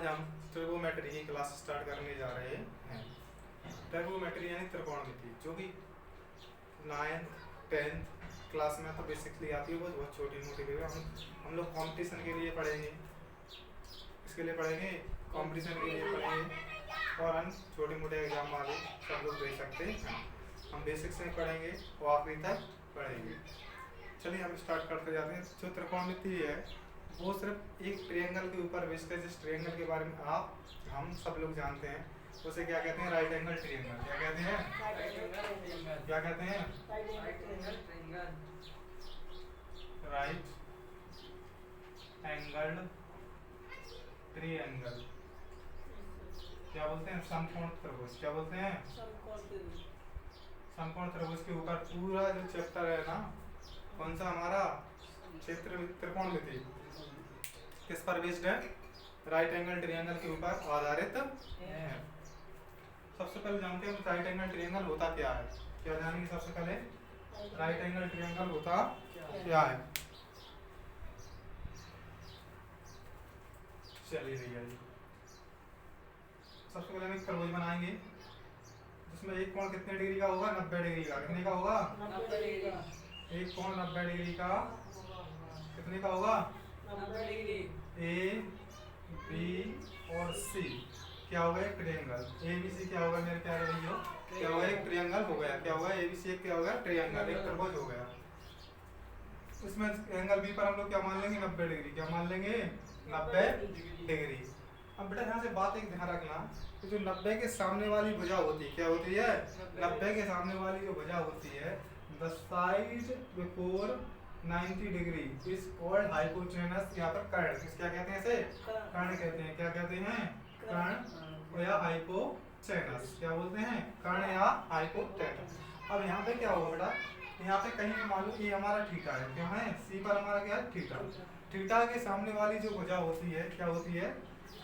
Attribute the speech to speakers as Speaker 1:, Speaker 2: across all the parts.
Speaker 1: आज हम ट्रिगोमेट्री की क्लास स्टार्ट करने जा रहे हैं। ट्रिगोमेट्री यानी त्रिकोणमिति, जो कि 9th 10th क्लास में तो बेसिकली आती है, वो बहुत छोटी मोटी जगह हम लोग कंपटीशन के लिए पढ़ेंगे, इसके लिए पढ़ेंगे, कंपटीशन के लिए पढ़ेंगे और हम छोटे मोटे एग्जाम वाले सब लोग दे सकते हैं। हम बेसिक्स में पढ़ेंगे और आखिरी तक पढ़ेंगे। चलिए हम स्टार्ट करते जाते हैं। जो त्रिकोणमिति है वो सिर्फ एक ट्रायंगल के ऊपर बेस्ड है। जिस ट्रायंगल के बारे में हम सब लोग जानते हैं उसे क्या कहते हैं? Right angle triangle. क्या कहते हैं? क्या कहते हैं? Right angled triangle. क्या बोलते हैं? समकोण त्रिभुज। क्या बोलते हैं? समकोण त्रिभुज के ऊपर पूरा जो चैप्टर है ना, कौन सा हमारा क्षेत्र त्रिकोणमिति, किस पर बेस्ड है? राइट एंगल ट्रायंगल के ऊपर आधारित है। सबसे पहले जानते हैं राइट एंगल ट्रायंगल होता क्या है। क्या जानेंगे सबसे पहले? राइट एंगल ट्रायंगल होता क्या है? चलिए भैया जी, सबसे पहले हम एक त्रिभुज बनाएंगे जिसमें एक कोण कितने डिग्री का होगा? 90 डिग्री का। कितने का होगा?
Speaker 2: 90 डिग्री का।
Speaker 1: एक कोण 90 डिग्री का कितने का होगा?
Speaker 2: 90 डिग्री।
Speaker 1: ए बी और सी क्या हो गया? एक ट्रायंगल। ए बी सी क्या होगा मेरे प्यारे भैया? क्या होगा? एक ट्रायंगल हो गया। क्या होगा? ए बी सी क्या होगा? ट्रायंगल, एक त्रिभुज हो गया। इसमें एंगल बी पर हम लोग क्या मान लेंगे? 90 डिग्री। क्या मान लेंगे? 90 डिग्री। अब बेटा यहाँ से बात एक ध्यान रखना कि जो 90 के सामने वाली भुजा होती है, क्या होती है? 90 के सामने वाली जो भुजा होती है, the side before 90 degree is called hypotenuse. यहाँ पर कर्ण, क्या कहते हैं? इसे कर्ण कहते हैं। क्या कहते हैं? कर्ण या हाइपोटेनस। क्या बोलते हैं? कर्ण या हाइपोटेनस। अब यहाँ पे क्या होगा बेटा? यहाँ पे कहीं भी मान लो ये हमारा थीटा है। क्या है? सी पर हमारा क्या है? थीटा। थीटा के सामने वाली जो भुजा होती है, क्या होती है?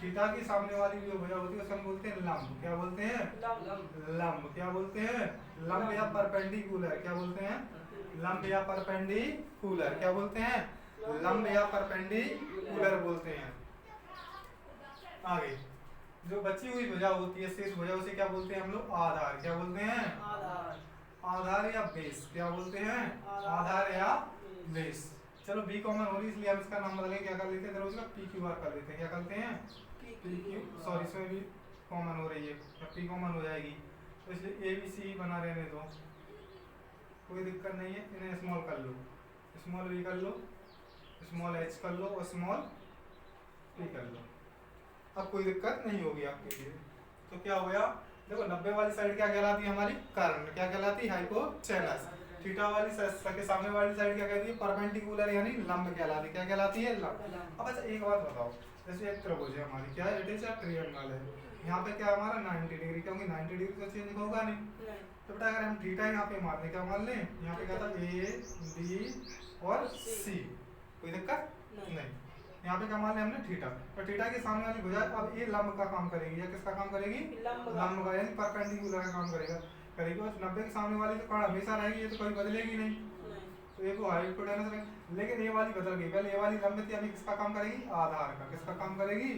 Speaker 1: थीटा के सामने वाली जो भुजा होती है उसे हम बोलते हैं लंब। क्या बोलते हैं? लंब। क्या बोलते हैं? लंब या परपेंडिकुलर। क्या बोलते हैं? लंब या परपेंडिकुलर। क्या बोलते हैं? लंब या परपेंडिकुलर बोलते हैं। आगे जो बची हुई भुजा होती है, शेष भुजा, उसे क्या बोलते हैं हम लोग? आधार। क्या बोलते हैं? आधार या बेस। क्या बोलते हैं? आधार या बेस। चलो बी कॉमन हो रही इसलिए हम इसका नाम बदलेंगे। क्या कर लेते हैं? उसका पी क्यू आर कर लेते हैं। क्या करते हैं? पी क्यू, सॉरी इसमें भी कॉमन हो रही है, पी कॉमन हो जाएगी तो इसलिए ए बी सी बना रहने दो, कोई दिक्कत नहीं है। इन्हें स्मॉल कर लो, स्मॉल बी कर लो, स्मॉल एच कर लो और स्मॉल पी कर लो। अब कोई दिक्कत नहीं होगी आपके लिए। तो क्या हो गया? देखो 90 वाली साइड क्या कहलाती है? हमारी कर्ण। क्या कहलाती है? हाइपोटेनस। थीटा वाली के सामने वाली साइड क्या कहती है? परपेंडिकुलर यानी लंब कहलाती है। क्या कहलाती है? लंब। अब अच्छा एक बात बताओ, जैसे एक त्रिभुज है हमारी, क्या है? इट इज अ ट्रायंगल है। यहाँ पे क्या हमारा 90 डिग्री, क्योंकि 90 डिग्री तो चेंज होगा नहीं। तो बेटा अगर हम थीटा यहाँ पे मान लें, क्या मान लें? यहाँ पे क्या था? ए बी और सी, कोई दिक्कत नहीं। यहाँ पे क्या मान लिया हमने? थीटा। और थीटा के सामने वाली भुजा अब ये लंब का काम करेगी या किसका काम करेगी? लंब का, यानी परपेंडिकुलर का काम करेगा करेगी। और 90 के सामने वाली तो कर्ण हमेशा रहेगी, ये तो कभी बदलेगी नहीं। तो ये को हाइपोटेनस रहेगी। लेकिन ये वाली बदल गई। पहले ये वाली लंब थी, यानी किसका काम करेगी? आधार का। किसका काम करेगी?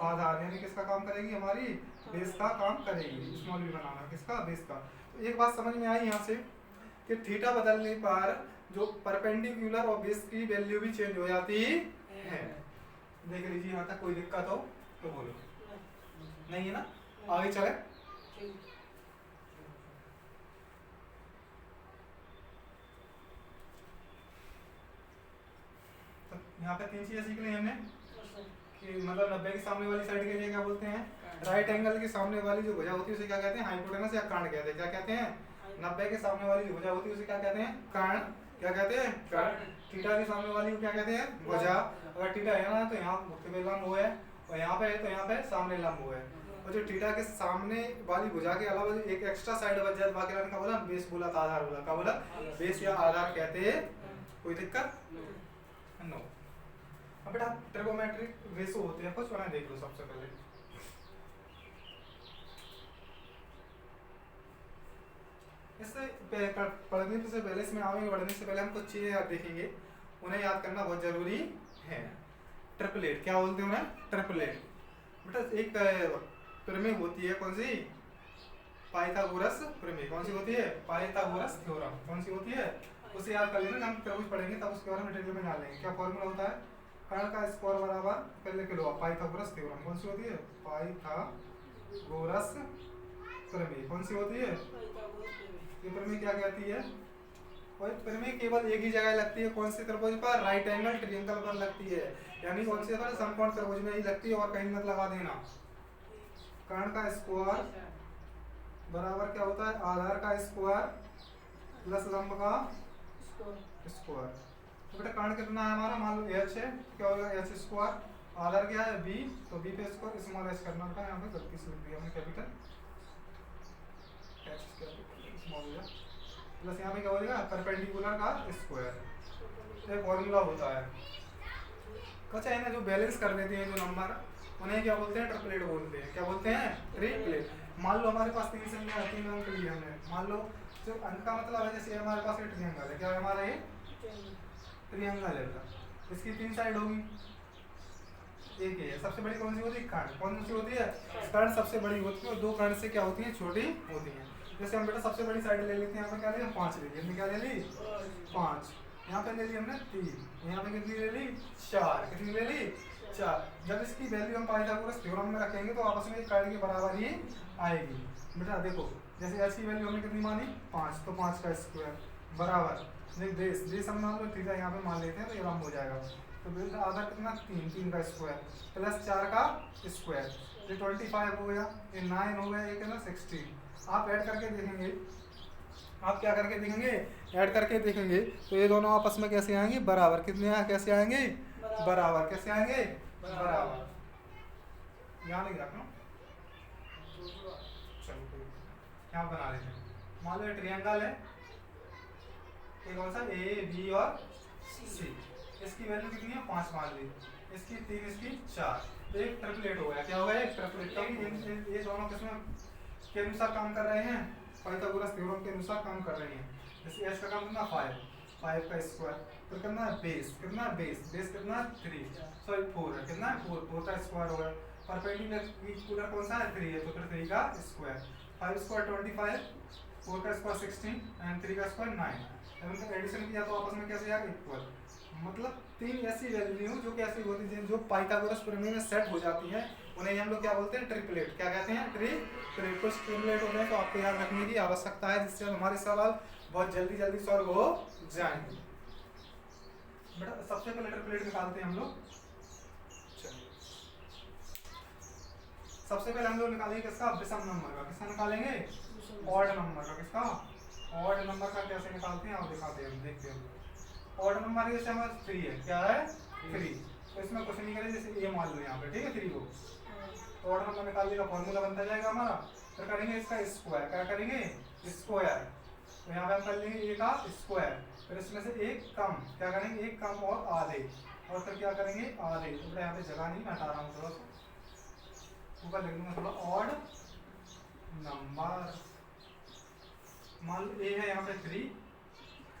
Speaker 1: आधार। यानी किसका काम करेगी? हमारी बेस का काम करेगी। स्मॉल भी बनाना, किसका? बेस का। तो एक बात समझ में आई यहाँ से कि थीटा बदलने पर जो परपेंडिकुलर और बेस की वैल्यू भी चेंज हो जाती है। देख लीजिए यहाँ तक, कोई दिक्कत हो तो बोलो। नहीं है ना? आगे चले। तो यहाँ पे तीन चीजें सीख ली हमने कि मतलब 90 के सामने वाली साइड के लिए क्या बोलते हैं? राइट एंगल के सामने वाली जो भुजा होती है उसे क्या कहते हैं? हाइपोटेनस या कर्ण कहते हैं। क्या कहते हैं? 90 के सामने वाली जो भुजा होती है उसे क्या कहते हैं? कर्ण। क्या कहते हैं? कर्ण। थीटा के सामने वाली को क्या कहते हैं? भुजा। अगर थीटा है ना तो यहाँ मुख्य लंब हुआ है, और यहाँ पे है तो यहाँ पे सामने लंब हुआ है। और जो थीटा के सामने वाली भुजा के अलावा जो एक एक्स्ट्रा साइड बच जाए, बाकी का बोला बेस बोला, आधार बोला। क्या बोला? बेस या आधार कहते हैं। कोई दिक्कत नो। अब बेटा ट्रिगोमेट्रिक रेशो होते हैं कुछ, बना देख लो सबसे पहले। इससे पढ़ने से पहले, इसमें आगे बढ़ने से पहले हम कुछ चीजें याद देखेंगे, उन्हें याद करना बहुत जरूरी है। ट्रिपलेट। क्या बोलते हैं उन्हें? ट्रिपलेट। बेटा एक प्रमेय होती है कौन सी, पाइथागोरस प्रमेय। कौन सी होती है, पाइथागोरस थ्योरम। कौन सी होती है, उसे याद कर लेना, हम त्रिभुज पढ़ेंगे तब उसके बारे में डिटेल में जान लेंगे। क्या फॉर्मूला होता है, कर्ण का स्क्वायर बराबर पहले के लो पाइथागोरस थ्योरम। कौन सी होती है, पाइथागोरस प्रमेय। कौन सी होती है, ये प्रमेय क्या कहती है, और प्रमेय केवल एक ही जगह लगती है, कौन से त्रिभुज पर, राइट एंगल ट्रायंगल पर लगती है, यानी कौन से पर, समकोण त्रिभुज में ही लगती है, और कहीं मत लगा देना। कर्ण का स्क्वायर बराबर क्या होता है, आधार का स्क्वायर प्लस लंब का स्क्वायर। तो बेटा कर्ण कितना है हमारा, मान लो h है, क्या होगा h स्क्वायर, आधार क्या है b, तो b पे स्क्वायर स्मॉल h करना था, यहाँ पे गलती से लिख दिया हमने कैपिटल h स्मॉल हो गया, प्लस यहाँ पे क्या हो जाएगा परपेंडिकुलर का स्क्वायर। ये फॉर्मूला होता है। कुछ है ना जो बैलेंस कर देते हैं जो नंबर, उन्हें क्या बोलते हैं, ट्रिपलेट बोलते हैं। क्या बोलते हैं, ट्रिपलेट। मान लो हमारे पास 3 संख्या 3 अंक लिए हमने, मान लो जो अंक का मतलब है, जैसे हमारे पास एक ट्रायंगल है, क्या है हमारा ये ट्रायंगल है, इसकी 3 साइड होगी, एक है। सबसे बड़ी कौन सी होती है, कर्ण। कौन सी होती है, कर्ण सबसे बड़ी होती है, और 2 कर्ण से क्या होती है, छोटी होती है। जैसे हम बेटा सबसे बड़ी साइड ले लेते हैं, यहाँ पे क्या ले, 5 ले ली हमने, क्या ले ली 5, यहाँ पे ले ली हमने 3, यहाँ पे कितनी ले ली 4, कितनी ले ली 4। जब इसकी वैल्यू हम पाइथागोरस थ्योरम में रखेंगे तो आपस में कर्ण के बराबर ही आएगी। बेटा देखो जैसे h की वैल्यू हमने कितनी मानी 5, तो 5 का स्क्वायर बराबर देश हम मान लो, ठीक है यहाँ पे मान लेते हैं तो ये लंब हो जाएगा। तो बेटा आधा कितना 3 का स्क्वायर प्लस 4 का स्क्वायर, ये 25 हो गया, ये 9 हो गया, ये कितना 16। आप ऐड करके देखेंगे, आप क्या करके देखेंगे, ऐड करके देखेंगे तो ये दोनों आपस में कैसे आएंगे, बराबर। कितने कैसे आएंगे, बराबर। कैसे आएंगे, बराबर। यहाँ नहीं रखना, चलो यहाँ बना लेते हैं। मान लो ट्रायंगल है, ये कौन सा, ए बी और सी, इसकी वैल्यू कितनी है 5 मान ली, इसकी 3, इसकी 4, तो एक ट्रिपलेट हो गया। क्या हो गया, एक ट्रिपलेट। क्योंकि ये दोनों किसमें के अनुसार काम कर रहे हैं, पाइथागोरस थ्योरम के अनुसार काम कर रहे हैं। जैसे h का काम कितना 5 का स्क्वायर, फिर कितना बेस, कितना बेस कितना 3 सॉरी 4 है, कितना 4 का स्क्वायर होगा। परपेंडिकुलर कौन सा है 3 है, तो फिर 3 का स्क्वायर, 5 स्क्वायर 25, 4 का स्क्वायर 16 एंड 3 का स्क्वायर 9। जब उनका एडिशन किया तो आपस में कैसे आएगा, इक्वल। मतलब 3 ऐसी वैल्यू जो कैसी होती है, जो पाइथागोरस प्रमेय में सेट हो जाती है, उन्हें हम लोग क्या बोलते हैं, ट्रिपलेट। क्या कहते हैं, ट्रिपलेट। कुछ ट्रिपलेट होते हैं तो आपको याद रखने की आवश्यकता है, जिससे हमारे सवाल बहुत जल्दी सॉल्व हो जाएंगे। बेटा सबसे पहले ट्रिपलेट निकालते हैं हम लोग। सबसे पहले हम लोग निकालेंगे किसका, विषम नंबर का। किसका निकालेंगे, ऑड नंबर का। किसका, ऑड नंबर का। कैसे निकालते हैं और दिखाते हैं, देखते हैं। ऑड नंबर जैसे हमारा 3 है, क्या है 3, तो इसमें कुछ नहीं करेंगे, जैसे ये मान लो यहाँ पे, ठीक है 3 को, तो ऑड नंबर निकालने का फॉर्मूला बनता जाएगा हमारा। फिर करेंगे इसका स्क्वायर, क्या करेंगे स्क्वायर, तो यहाँ पे हम कर लेंगे ए का स्क्वायर, फिर इसमें से एक कम, क्या करेंगे एक कम और आधे, और फिर क्या करेंगे आधे। तो यहाँ पे जगह नहीं, मैं हटा रहा हूँ थोड़ा सा ऊपर लिख दूंगा थोड़ा, ऑड नंबर। मान लो ए है यहाँ पे 3,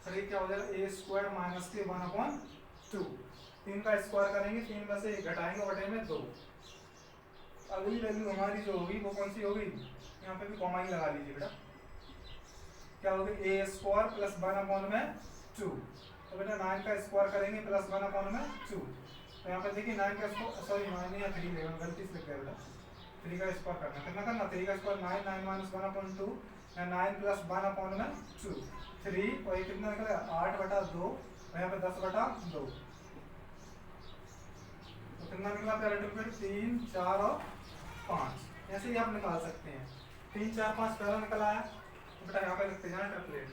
Speaker 1: फिर ये क्या हो जाएगा ए स्क्वायर माइनस के 1/2, 3 का स्क्वायर करेंगे, 3 में से घटाएंगे, बटे में 2। अगली वैल्यू हमारी जो होगी वो कौन सी होगी, यहाँ पे भी कॉमा ही लगा लीजिए बेटा, क्या होगी ए स्क्वायर प्लस 1/2। तो बेटा 9 का स्क्वायर करेंगे प्लस 1/2, तो यहाँ पे देखिए 9 का स्क्वायर, सॉरी 9 या 3 लेगा, गलती से लिख गया बेटा, 3 का स्क्वायर करना, कितना करना 3 का स्क्वायर 9, 9 माइनस 1/2 या 9 प्लस 1/2, 3, और ये कितना निकलेगा 8/2, और यहाँ पे 10/2, तो कितना निकला प्यारा ट्रिपलेट 3, 4 और 5। ऐसे ही आप निकाल सकते हैं, 3, 4, 5 पहला निकल आया, तो बेटा यहाँ पे लिखते जाए ट्रिपलेट।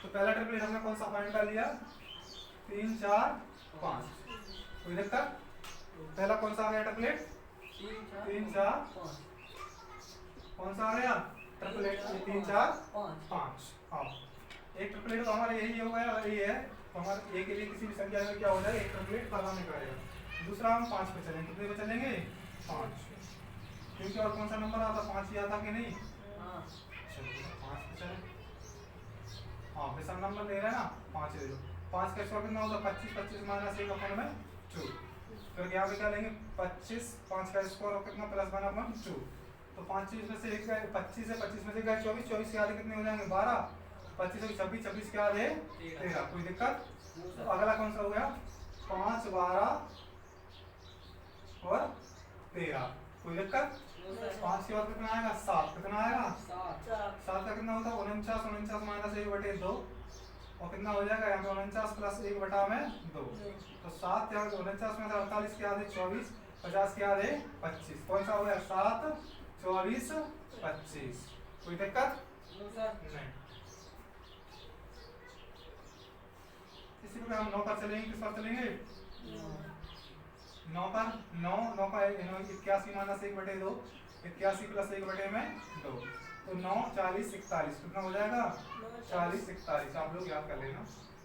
Speaker 1: तो पहला ट्रिपलेट हमने कौन सा फाइंड कर लिया, 3, 4, 5, कोई दिक्कत। पहला कौन सा आ गया ट्रिपलेट, 3, 4, 5, कौन सा आ गया ट्रिपलेट 3, 4, 5। हाँ एक ट्रिपलेट तो हमारा यही हो गया, ये है तो हमारे ए के लिए किसी भी संख्या में क्या हो जाएगा, एक ट्रिपलेट पता नहीं करेगा। दूसरा हम 5 पे चलेंगे, कितने पे चलेंगे 5, क्योंकि और कौन सा नंबर आता, 5 ही आता कि नहीं, चलो 5 पे चले। हाँ विषम नंबर ले रहे हैं ना, 5 ले लो। 5 का स्क्वायर कितना होगा 25, 25 माइनस 1 अपन में 2। फिर यहाँ पे क्या लेंगे 25, 5 का स्क्वायर और कितना प्लस 1 अपन 2। तो 5 में से 1 गए 25 है, 25 में से गए 24, 24 के आधे कितने हो जाएंगे 12, 25 से 26, 26 के आधे 13। कोई दिक्कत? तो अगला कौन सा हो गया 5, 12 और 13। कोई दिक्कत? 5 के बाद कितना आएगा 7, कितना आएगा 7 का कितना होता है 49, 49 माइनस 1/2 और कितना हो जाएगा यहाँ पे 49 प्लस 1/2। तो 7 यहाँ 49 में 48 के आधे 24, 50 के आधे 25। कौन सा हो गया 7, 24, 25। कोई दिक्कत नहीं। इसी प्रकार हम 9 पर चलेंगे, किस पर चलेंगे 9 पर 9 का 81 माइनस 1/2, 81 प्लस 1/2। तो 9, 40, 41 कितना हो जाएगा 40, 41। आप लोग याद कर लेना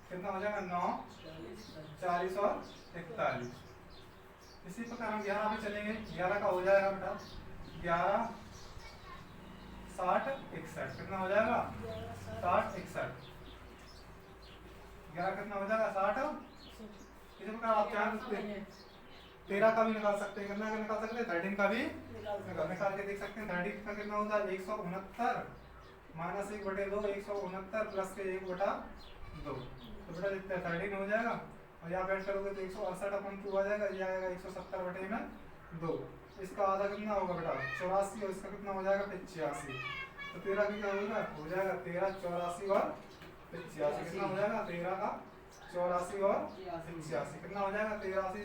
Speaker 1: कितना हो जाएगा 9, 40 और 41। इसी प्रकार हम 11 पे चलेंगे। 11 का हो जाएगा बेटा 11, 60, 61 कितना हो जाएगा 60, 61। 11 कितना हो जाएगा 60। इसी प्रकार आप चाहें 13 का भी निकाल सकते हैं, कितना का निकाल सकते हैं 13 का भी निकाल के देख सकते हैं। 13 का कितना होता है 169 माइनस 1/2, 169 प्लस के 1/2। तो बेटा देखते हैं 13 हो जाएगा और यहाँ पे ऐड करोगे तो 168/2 आ जाएगा, ये आएगा 170/2। इसका आधा कितना होगा बेटा 84 और इसका कितना हो जाएगा 85। तो 13 की क्या होगा हो जाएगा 13, 84 और 85। कितना हो जाएगा 13 का 84 और 85 कितना हो जाएगा 83,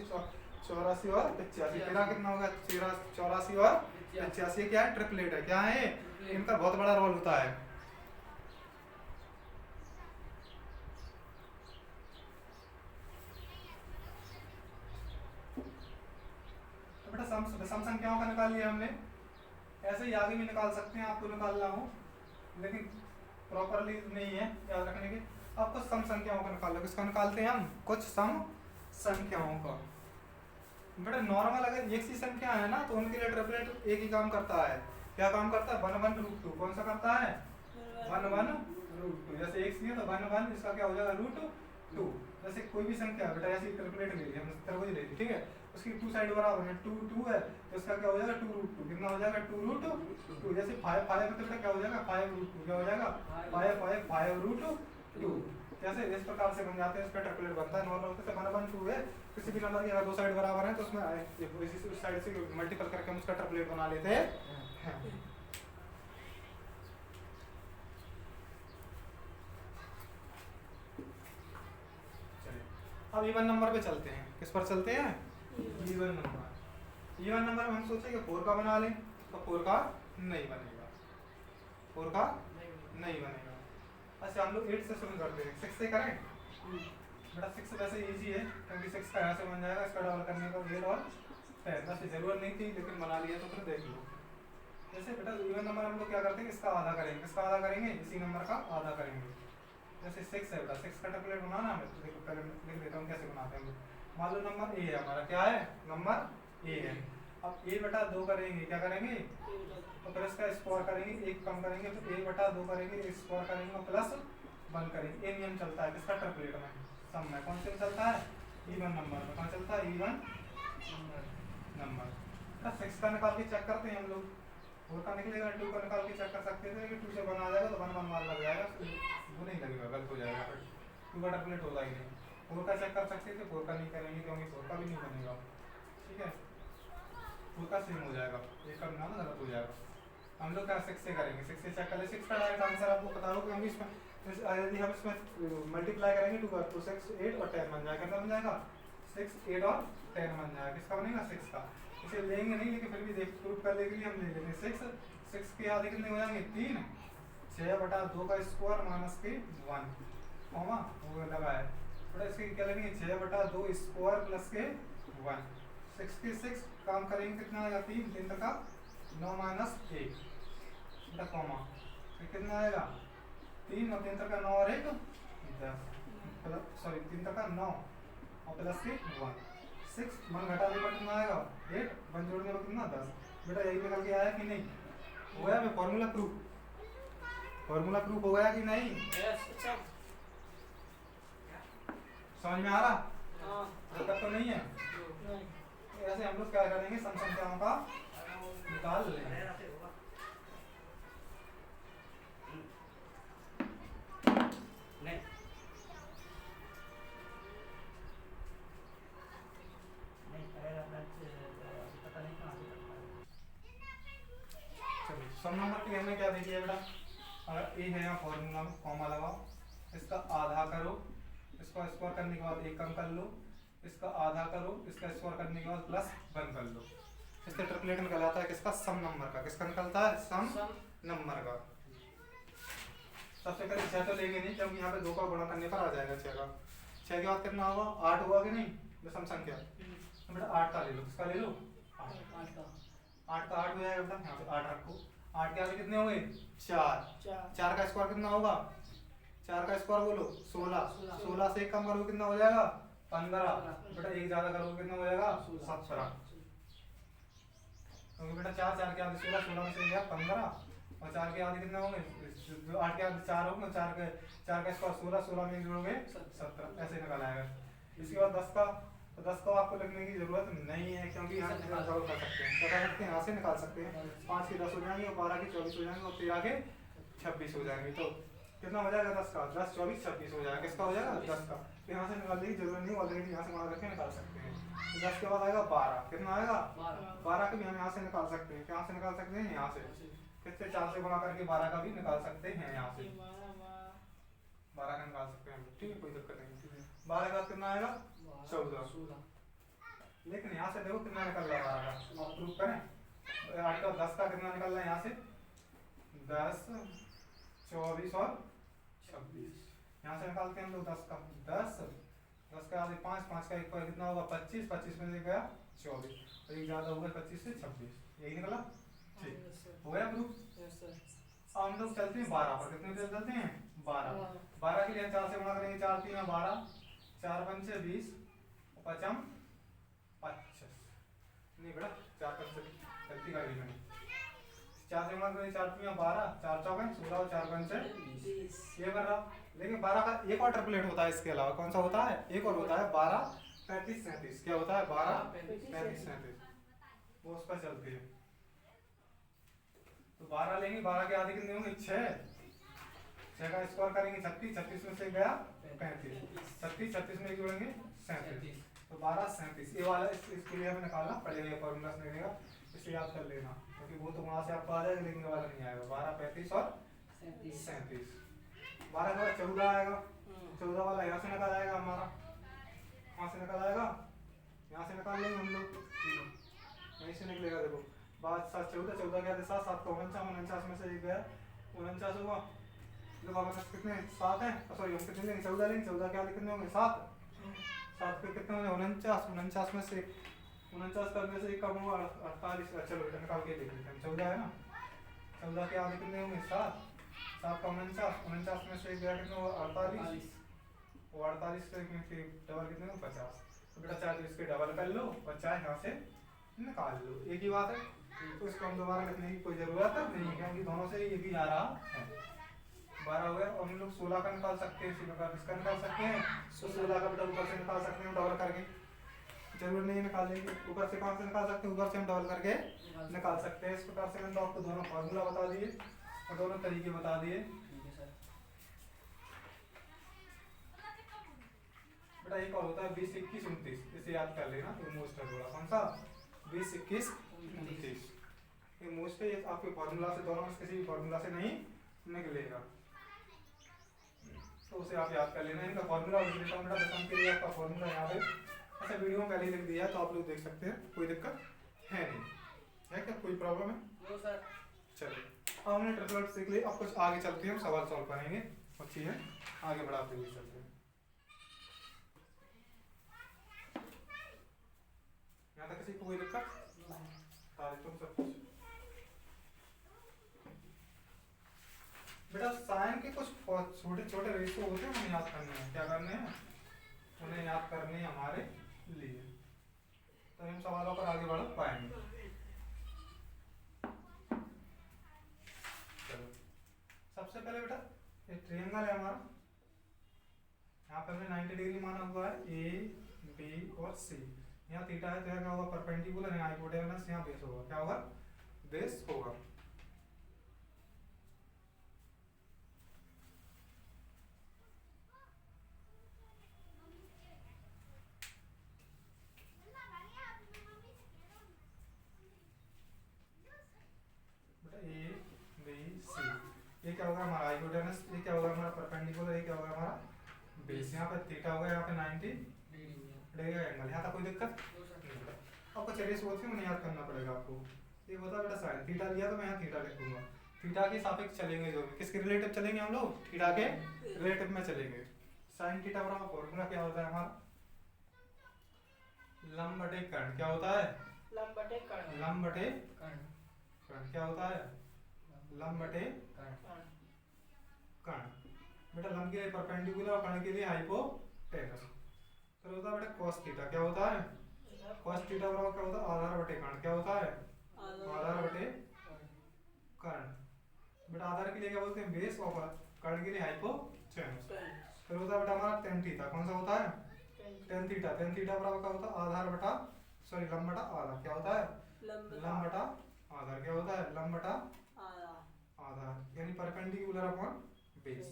Speaker 1: 84 और 85। 13 कितना होगा 13, 84 और 85। क्या है ट्रिपलेट है, क्या है इनका बहुत बड़ा रोल होता है। तो बेटा सम संख्याओं का निकाल लिया हमने, ऐसे ही आगे भी निकाल सकते हैं, आपको निकालना हो लेकिन प्रॉपरली नहीं है याद रखने के। अब कुछ सम संख्याओं का निकाल लो। किसका निकालते हैं हम कुछ सम संख्याओं का। बेटा नॉर्मल अगर एक सी संख्या है ना तो उनके लिए ट्रिपलेट एक ही काम करता है। क्या काम करता है 1 1 √2। कौन सा करता है 1 1 √2। जैसे एक सी है तो 1 1 इसका क्या हो जाएगा √2। जैसे कोई भी संख्या बेटा ऐसी ट्रिपलेट ले ली हम त्रिभुज ले ली, ठीक है, उसकी 2 साइड बराबर है 2 2 है तो इसका क्या हो जाएगा 2 √2। कितना हो जाएगा 2 √2। जैसे 5 5 है तो बेटा क्या हो जाएगा 5 √2। क्या हो जाएगा 5 5 5 √2। जैसे इस प्रकार से बन जाते हैं, इसका ट्रिपलेट बनता है। नॉर्मल से 1 1 2 है, किसी भी नंबर की अगर 2 साइड बराबर है तो उसमें इसी साइड से मल्टीपल करके हम उसका ट्रिपलेट बना लेते हैं। चलिए अब इवन नंबर पे चलते हैं। किस पर चलते हैं इवन नंबर। इवन नंबर में हम सोचे कि 4 का बना लें तो 4 का नहीं बनेगा, 4 का नहीं बनेगा। अच्छा हम लोग 8 से शुरू करते हैं, 6 से करें बेटा। 6 वैसे इजी है क्योंकि 6 का यहाँ से बन जाएगा, इसका डबल करने का 8 और 10। वैसे जरूरत नहीं थी लेकिन बना लिया तो फिर देख लो। जैसे बेटा इवन नंबर हम लोग क्या करते हैं इसका आधा करेंगे। किसका आधा करेंगे इसी नंबर का आधा करेंगे। जैसे 6 है बेटा 6 का ट्रिपलेट बनाना है तो देखो पहले लिख देता हूँ कैसे बनाते हैं। मान लो नंबर ए है हमारा, क्या है नंबर ए है। अब ए बटा 2 करेंगे, क्या करेंगे तो फिर इसका स्क्वायर करेंगे, 1 कम करेंगे तो ए बटा 2 करेंगे, स्क्वायर करेंगे और प्लस 1 करेंगे। ये नियम चलता है किसका ट्रिपलेट में सम में। कौन से चलता है इवन नंबर में। कौन चलता है इवन नंबर। 6 का निकाल के चेक करते हैं हम लोग, 4 का निकलेगा 2 का निकाल के चेक कर सकते थे कि 2 से बना जाएगा तो 1 1 मार लग जाएगा, वो नहीं लगेगा गलत हो जाएगा, फिर 2 का ट्रिपलेट होगा ही नहीं। 4 का चेक कर सकते थे, 4 का नहीं करेंगे क्योंकि 4 का भी नहीं बनेगा, ठीक है 4 का सेम हो जाएगा, एक का नाम गलत हो जाएगा। हम लोग क्या 6 से करेंगे, 6 से चेक कर ले। 6 का डायरेक्ट आंसर आपको पता हो क्योंकि इसमें यदि हम इसमें मल्टीप्लाई करेंगे 2 बार तो 6 8 और 10 बन जाएगा। कितना बन जाएगा 6 8 और 10 बन जाएगा। किसका बनेगा 6 का। इसे लेंगे नहीं लेकिन फिर भी देख प्रूफ करने के लिए हम ले लेते हैं 6 के आधे कितने हो जाएंगे 3, 6 बटा 2 का स्क्वायर माइनस के 1 कॉमा वो लगा है थोड़ा। इसके क्या लगेंगे 6 बटा 2 स्क्वायर प्लस के 1। 6 के 6 काम करेंगे कितना आएगा 3 3 का 9 माइनस 1 बटा कॉमा फिर कितना आएगा 3 और 3 का 9 और 1 10 सॉरी 3 का 9 और प्लस के 1। 6 1 घटा देगा कितना आएगा 8, 1 जोड़ने पर कितना 10। बेटा यही निकल के आया कि नहीं हो गया। मैं फॉर्मूला प्रूफ हो गया कि नहीं। समझ में आ रहा?
Speaker 2: हाँ
Speaker 1: दिक्कत तो नहीं है?
Speaker 2: नहीं
Speaker 1: ऐसे हम लोग क्या करेंगे, सम संख्याओं का निकाल लेंगे। चलिए सम नंबर के लिए हमने क्या देखी है बेटा, अगर ए है यहाँ फॉर्मूला में कॉमा लगाओ, इसका आधा करो, इसका स्क्वायर करने के बाद 1 कम कर लो, इसका आधा करो, इसका स्क्वायर करने के बाद प्लस 1 कर लो। इससे ट्रिपलेट निकल आता है किसका, सम नंबर का। किसका निकलता है, सम नंबर का। सबसे पहले 6 तो लेंगे नहीं क्योंकि यहाँ पे 2 का गुणा करने पर आ जाएगा 6 का। 6 के बाद कितना होगा, 8 हुआ कि नहीं, विषम संख्या। तो बेटा 8 का ले लो, किसका ले लो, 8 का 8 हो जाएगा बेटा। यहाँ पे 8 रखो, 8 के आगे कितने हुए, 4। 4 का स्क्वायर कितना होगा, 4 का स्क्वायर बोलो 16। 16 से 1 कम करोगे कितना हो जाएगा, 15। बेटा 1 ज्यादा करोगे कितना हो जाएगा, 17। क्योंकि बेटा 4 4 के आगे 16, 16 में से गया 15 और 4 के आगे कितने होंगे, 8 के आगे 4 होंगे, 4 का स्क्वायर 16, 16 में जोड़ोगे 17, ऐसे निकल आएगा। इसके बाद 10 का, तो 10 को आपको लिखने की जरूरत नहीं है क्योंकि यहाँ से सॉल्व कर सकते हैं, क्या कर सकते हैं, यहाँ से निकाल सकते हैं। 5 के 10 हो जाएंगे और 12 के 24 हो जाएंगे और 13 के 26 हो जाएंगे। तो कितना हो जाएगा, 10 का 10 24 26 हो जाएगा। किसका हो जाएगा, 10 का। तो यहाँ से निकालने की जरूरत नहीं, ऑलरेडी यहाँ से बना करके निकाल सकते हैं। तो 10 के बाद आएगा 12, कितना आएगा 12 का भी हम यहाँ से निकाल सकते हैं। कहाँ से निकाल सकते हैं, यहाँ से। किससे, 4 से गुणा करके 12 का भी निकाल सकते हैं, यहाँ से 12 का निकाल सकते हैं, ठीक है, कोई दिक्कत नहीं। 12 के बाद कितना आएगा, 14। लेकिन यहाँ से देखो कितना निकल रहा है 12 का, आप प्रूफ करें। 8 का 10 का कितना निकल रहा है, यहाँ से 10 24 और 26। यहाँ से निकालते हैं हम लोग 10 का, 10 का आगे 5, 5 का 1 कितना होगा, 25, 25 में से गया 24, तो एक ज्यादा होगा 25 से 26, यही निकला, ठीक हो गया प्रूफ। अब हम लोग चलते हैं 12 पर, कितने पे चलते हैं, 12 के लिए 4 से गुणा करेंगे, 4 3 12, 4 5 6 20, 5 25, नहीं बेटा 4 5 गलती कर दी मैंने। 4 से गुणा करेंगे, 4 3 12, 4 4 16 और 4 5 20, ये कर रहा। लेकिन 12 का एक और ट्रिपलेट होता है इसके अलावा, कौन सा होता है, एक और होता है 12 35 37। क्या होता है, 12 35 37, वो उस पर चलती है। तो 12 लेंगे, 12 के आधे कितने होंगे, 6 का स्क्वायर करेंगे 36, 36 में से गया 35, 36 36 में जोड़ेंगे 37, तो 12 37। ये वाला इसके लिए हमें निकालना पड़ेगा, फॉर्मूला से निकलेगा, इसे याद कर लेना क्योंकि वो तो वहां से आपको आ जाएगा लेकिन वाला नहीं आएगा। 12 35 और 37, 12 का 14 आएगा, 14 वाला यहाँ से निकाल आएगा हमारा, कहाँ से निकाल आएगा, यहाँ से निकाल लेंगे हम लोग, यहीं से निकलेगा। देखो 5 7 14, 14 के आगे 7, 7 का 49, 49 में से एक गया 49 हुआ। देखो हमारे पास कितने 7 है, सॉरी हम कितने लेंगे, 14 लेंगे, 14 के आगे कितने होंगे 7, 7 पे कितने होंगे 49, 49 में से 49 करने से एक कम हुआ 48। चलो बेटा निकाल के देख लेते हैं, 14 है ना, 14 के आगे कितने होंगे 7, 7 का 49, 49 में से गया कितने हुआ 48, और 48 से डबल कितने हुआ 50। तो बेटा चाहे तो इसके डबल कर लो और चाहे यहाँ से निकाल लो, एक ही बात है। तो इसको हम दोबारा लिखने की कोई जरूरत नहीं है क्योंकि दोनों से एक ही आ रहा है। 12 हो गया और हम लोग 16 का निकाल सकते हैं, इसी प्रकार इसका निकाल सकते हैं। तो 16 का बेटा ऊपर से निकाल सकते हैं डबल करके, जरूर नहीं निकालेंगे, ऊपर से कहाँ से निकाल सकते हैं, ऊपर से हम डबल करके निकाल सकते हैं। इस प्रकार से मैंने तो आपको दोनों फार्मूला बता दिए और दोनों तरीके बता दिए। बेटा एक और होता है 20 21 29, इसे याद कर लेना, तो मोस्ट है थोड़ा, कौन सा 20 21 29, ये मोस्ट है, आपके फार्मूला से दोनों में किसी भी फार्मूला से नहीं निकलेगा, तो उसे आप याद कर लेना। इनका फार्मूला लिख लेता हूँ बेटा, दशम के लिए आपका फार्मूला यहाँ पे अच्छा वीडियो में पहले ही लिख दिया है तो आप लोग देख सकते हैं, कोई दिक्कत है नहीं है, क्या कोई प्रॉब्लम है,
Speaker 2: नो सर।
Speaker 1: चलिए अब हमने ट्रिपलेट सीख लिया, अब कुछ आगे चलते हैं, हम सवाल सॉल्व करेंगे, अच्छी है आगे बढ़ाते हुए चलते हैं। यहाँ तक किसी को कोई दिक्कत, तुम सब कुछ बेटा साइन के कुछ छोटे छोटे रेशियो होते हैं, उन्हें याद करने हैं, क्या करने हैं, उन्हें याद करने हैं हमारे लिए, तो हम सवालों पर आगे बढ़ पाएंगे। चलो सबसे पहले बेटा एक ट्रायंगल है हमारा, यहाँ पे हमने 90 डिग्री माना हुआ है ए बी और सी। यहाँ थीटा है तो यहाँ क्या होगा परपेंडिकुलर, यहाँ हाइपोटेनस, यहाँ बेस होगा, क्या होगा बेस होगा। ए बी सी, ये क्या होगा हमारा हाइपोटेनस, ये क्या होगा हमारा परपेंडिकुलर, ये क्या होगा हमारा बेस। यहाँ पे थीटा होगा, यहाँ पे 90 डिग्री का एंगल। यहाँ तक कोई दिक्कत नहीं। आपको चलिए सोच के याद करना पड़ेगा आपको। ये होता बेटा साइन थीटा लिया तो मैं यहाँ थीटा लिख दूंगा। थीटा के सापेक्ष चलेंगे, जो भी किसके रिलेटिव चलेंगे हम लोग, थीटा के रिलेटिव में चलेंगे। साइन थीटा बराबर फॉर्मूला क्या होता है हमारा, लंब बटे कर्ण। क्या होता है
Speaker 2: लंब बटे कर्ण।
Speaker 1: लंब बटे
Speaker 2: कर्ण।
Speaker 1: कर्ण। क्या होता है लंब बटे
Speaker 2: कर्ण।
Speaker 1: कर्ण। बेटा लंब के लिए परपेंडिकुलर और कर्ण के लिए हाइपोटेनस। फिर होता है बेटा cos थीटा। क्या होता है cos थीटा बराबर क्या होता है आधार बटे कर्ण। क्या होता है आधार बटे कर्ण। बेटा आधार के लिए क्या बोलते हैं बेस, और कर्ण के लिए हाइपोटेनस। फिर होता है बेटा हमारा tan थीटा। कौन सा होता है tan थीटा। tan थीटा बराबर क्या होता है आधार बटा लंब बटा आधार। क्या होता है लंब बटा आधार। क्या होता है लंब बटा आधार, यानी परपेंडिकुलर अपॉन बेस।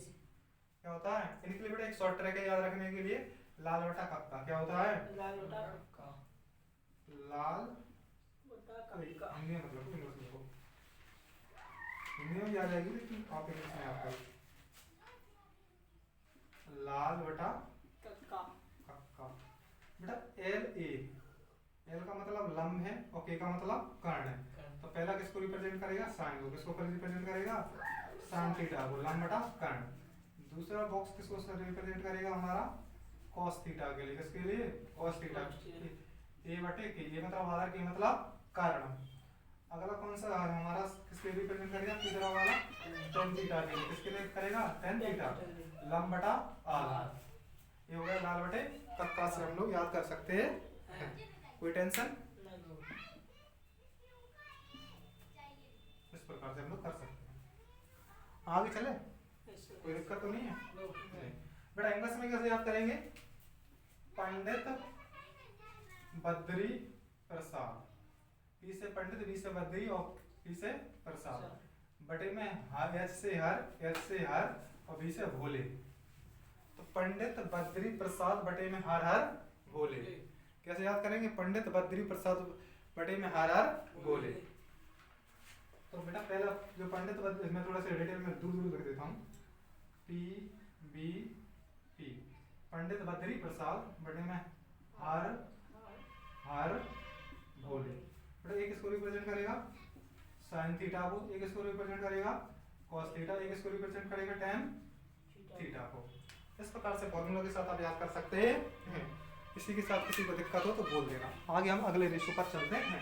Speaker 1: क्या होता है इनके लिए बेटा एक शॉर्ट ट्रिक है याद रखने के लिए, लाल बटा कक्का। क्या होता है
Speaker 2: लाल बटा कक्का।
Speaker 1: लाल
Speaker 2: बटा कक्का।
Speaker 1: हिंदी में मतलब इंग्लिश में, हिंदी में याद आएगी लेकिन आप इंग्लिश में याद करो। लाल बटा
Speaker 2: कक्का।
Speaker 1: कक्का। बेटा एल का मतलब लंब है और के का मतलब कर्ण है। तो पहला किसको रिप्रेजेंट करेगा साइन को। किसको रिप्रेजेंट करेगा साइन थीटा को, लंब बटा कर्ण। दूसरा बॉक्स किसको रिप्रेजेंट करेगा हमारा cos थीटा के लिए। किसके लिए cos थीटा। ए बटे के, ये मतलब आधार के मतलब कर्ण। अगला कौन सा हमारा किसके रिप्रेजेंट करेगा तीसरा वाला tan थीटा के लिए। किसके लिए करेगा tan थीटा, लंब बटा आधार। ये हो गया लाल बटे कक्का से हम लोग याद कर सकते हैं, कोई टेंशन इस प्रकार से हम लोग कर सकते हैं। आगे चले, कोई दिक्कत तो नहीं है। नहीं। बेटा इंग्लिश में कैसे याद करेंगे, पंडित बद्री प्रसाद। पी से पंडित, बी से बद्री और पी से प्रसाद। बटे में हर, एच से हर और बी से भोले। तो पंडित बद्री प्रसाद बटे में हर हर भोले। कैसे याद करेंगे पंडित बद्री प्रसाद बटे में हर हर भोले। तो बेटा पहला जो पंडित बद्री, मैं थोड़ा सा डिटेल में दूर दूर कर देता हूँ। P B P, Pandit Badri Prasad बटे में हर हर भोले। बेटा एक इसको रिप्रेजेंट करेगा साइन थीटा को, एक इसको रिप्रेजेंट करेगा cos थीटा, एक इसको रिप्रेजेंट करेगा tan थीटा को। इस प्रकार से फॉर्मूला के साथ आप याद कर सकते हैं। किसी के साथ किसी को दिक्कत हो तो बोल देना। आगे हम अगले रेशो पर चलते हैं।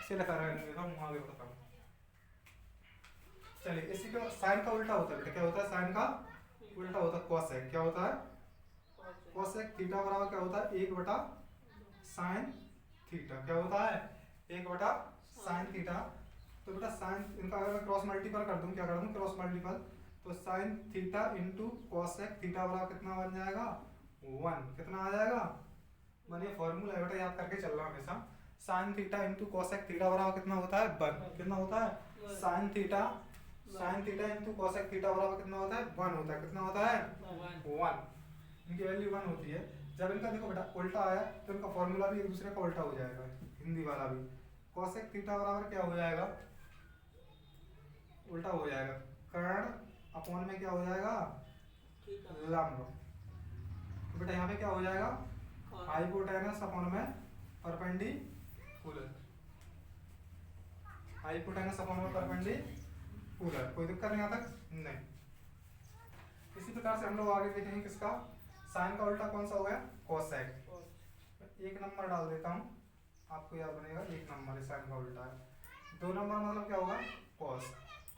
Speaker 1: इसे लगा देता हूँ, आगे बढ़ता हूँ। चलिए इसी का साइन का उल्टा होता है बेटा। क्या होता है साइन का उल्टा होता है कोसेक। क्या होता है कोसेक थीटा बराबर क्या होता है 1 बटा साइन थीटा। क्या होता है 1 बटा साइन थीटा। तो बेटा साइन इनका अगर मैं क्रॉस मल्टीपल कर दूं, क्या कर दूं क्रॉस मल्टीपल, तो sine theta into cosec theta बराबर कितना बन जाएगा 1। कितना आ जाएगा 1। ये फॉर्मूला बेटा याद करके चल रहा हमेशा। Sine theta into cosec theta बराबर कितना होता है 1। कितना होता है sine theta into cosec theta बराबर कितना होता है 1 होता है। कितना होता है 1। इनकी वैल्यू 1 होती है। जब इनका देखो बेटा उल्टा आया तो इनका फॉर्मूला भी एक दूसरे का उल्टा हो जाएगा, हिंदी वाला भी। कोसेक थीटा बराबर क्या हो जाएगा उल्टा हो जाएगा कर्ण अपॉन में क्या हो जाएगा लंब। तो बेटा यहाँ पे क्या हो जाएगा हाइपोटेनस अपॉन में परपेंडिकुलर। हाइपोटेनस अपॉन में परपेंडिकुलर। कोई दिक्कत नहीं आता नहीं। इसी प्रकार से हम लोग आगे देखेंगे किसका साइन का उल्टा कौन सा हो गया कोसेक। 1 नंबर डाल देता हूँ, आपको याद बनेगा 1 नंबर साइन का उल्टा है। 2 नंबर मतलब क्या होगा कॉस।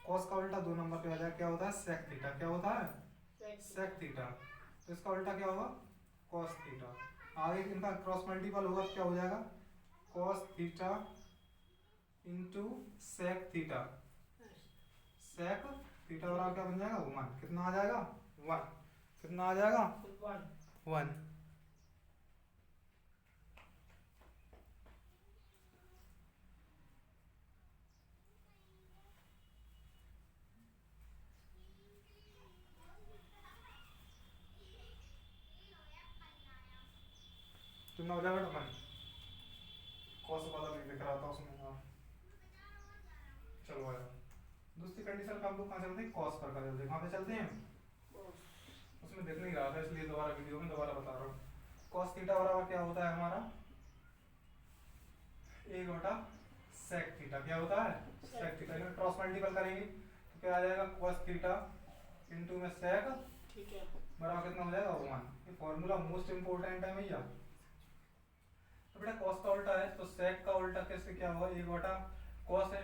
Speaker 1: कॉस का उल्टा 2 नंबर पे आ जाएगा, क्या होता है सेक थीटा। क्या होता है सेक थीटा। तो इसका उल्टा क्या होगा कॉस थीटा। आगे इनका क्रॉस मल्टीपल होगा तो क्या हो जाएगा cos theta into sec theta. Sec theta बराबर क्या बन जाएगा 1। कितना आ जाएगा 1। कितना आ जाएगा?
Speaker 2: 1
Speaker 1: 1। कितना हो जाएगा बेटा? 1। कॉस वाला नहीं दिख रहा था उसमें। हाँ चलो आया। दूसरी कंडीशन का हम लोग कहाँ चलते हैं? कॉस पर चलते हैं। कहाँ पे चलते हैं? उसमें देख नहीं रहा था इसलिए दोबारा वीडियो में दोबारा बता रहा हूँ। कॉस थीटा बराबर क्या होता है हमारा? 1 बटा सेक थीटा। क्या होता है? Sec theta. इन्हें क्रॉस मल्टीपल करेंगे तो क्या आ जाएगा? कॉस थीटा इंटू में सेक
Speaker 2: ठीक है
Speaker 1: बराबर कितना हो जाएगा? 1। ये फॉर्मूला मोस्ट इंपोर्टेंट है भैया। तो बेटा कॉस का उल्टा है तो सेक का उल्टा कैसे क्या होगा? 1 बटा कॉस है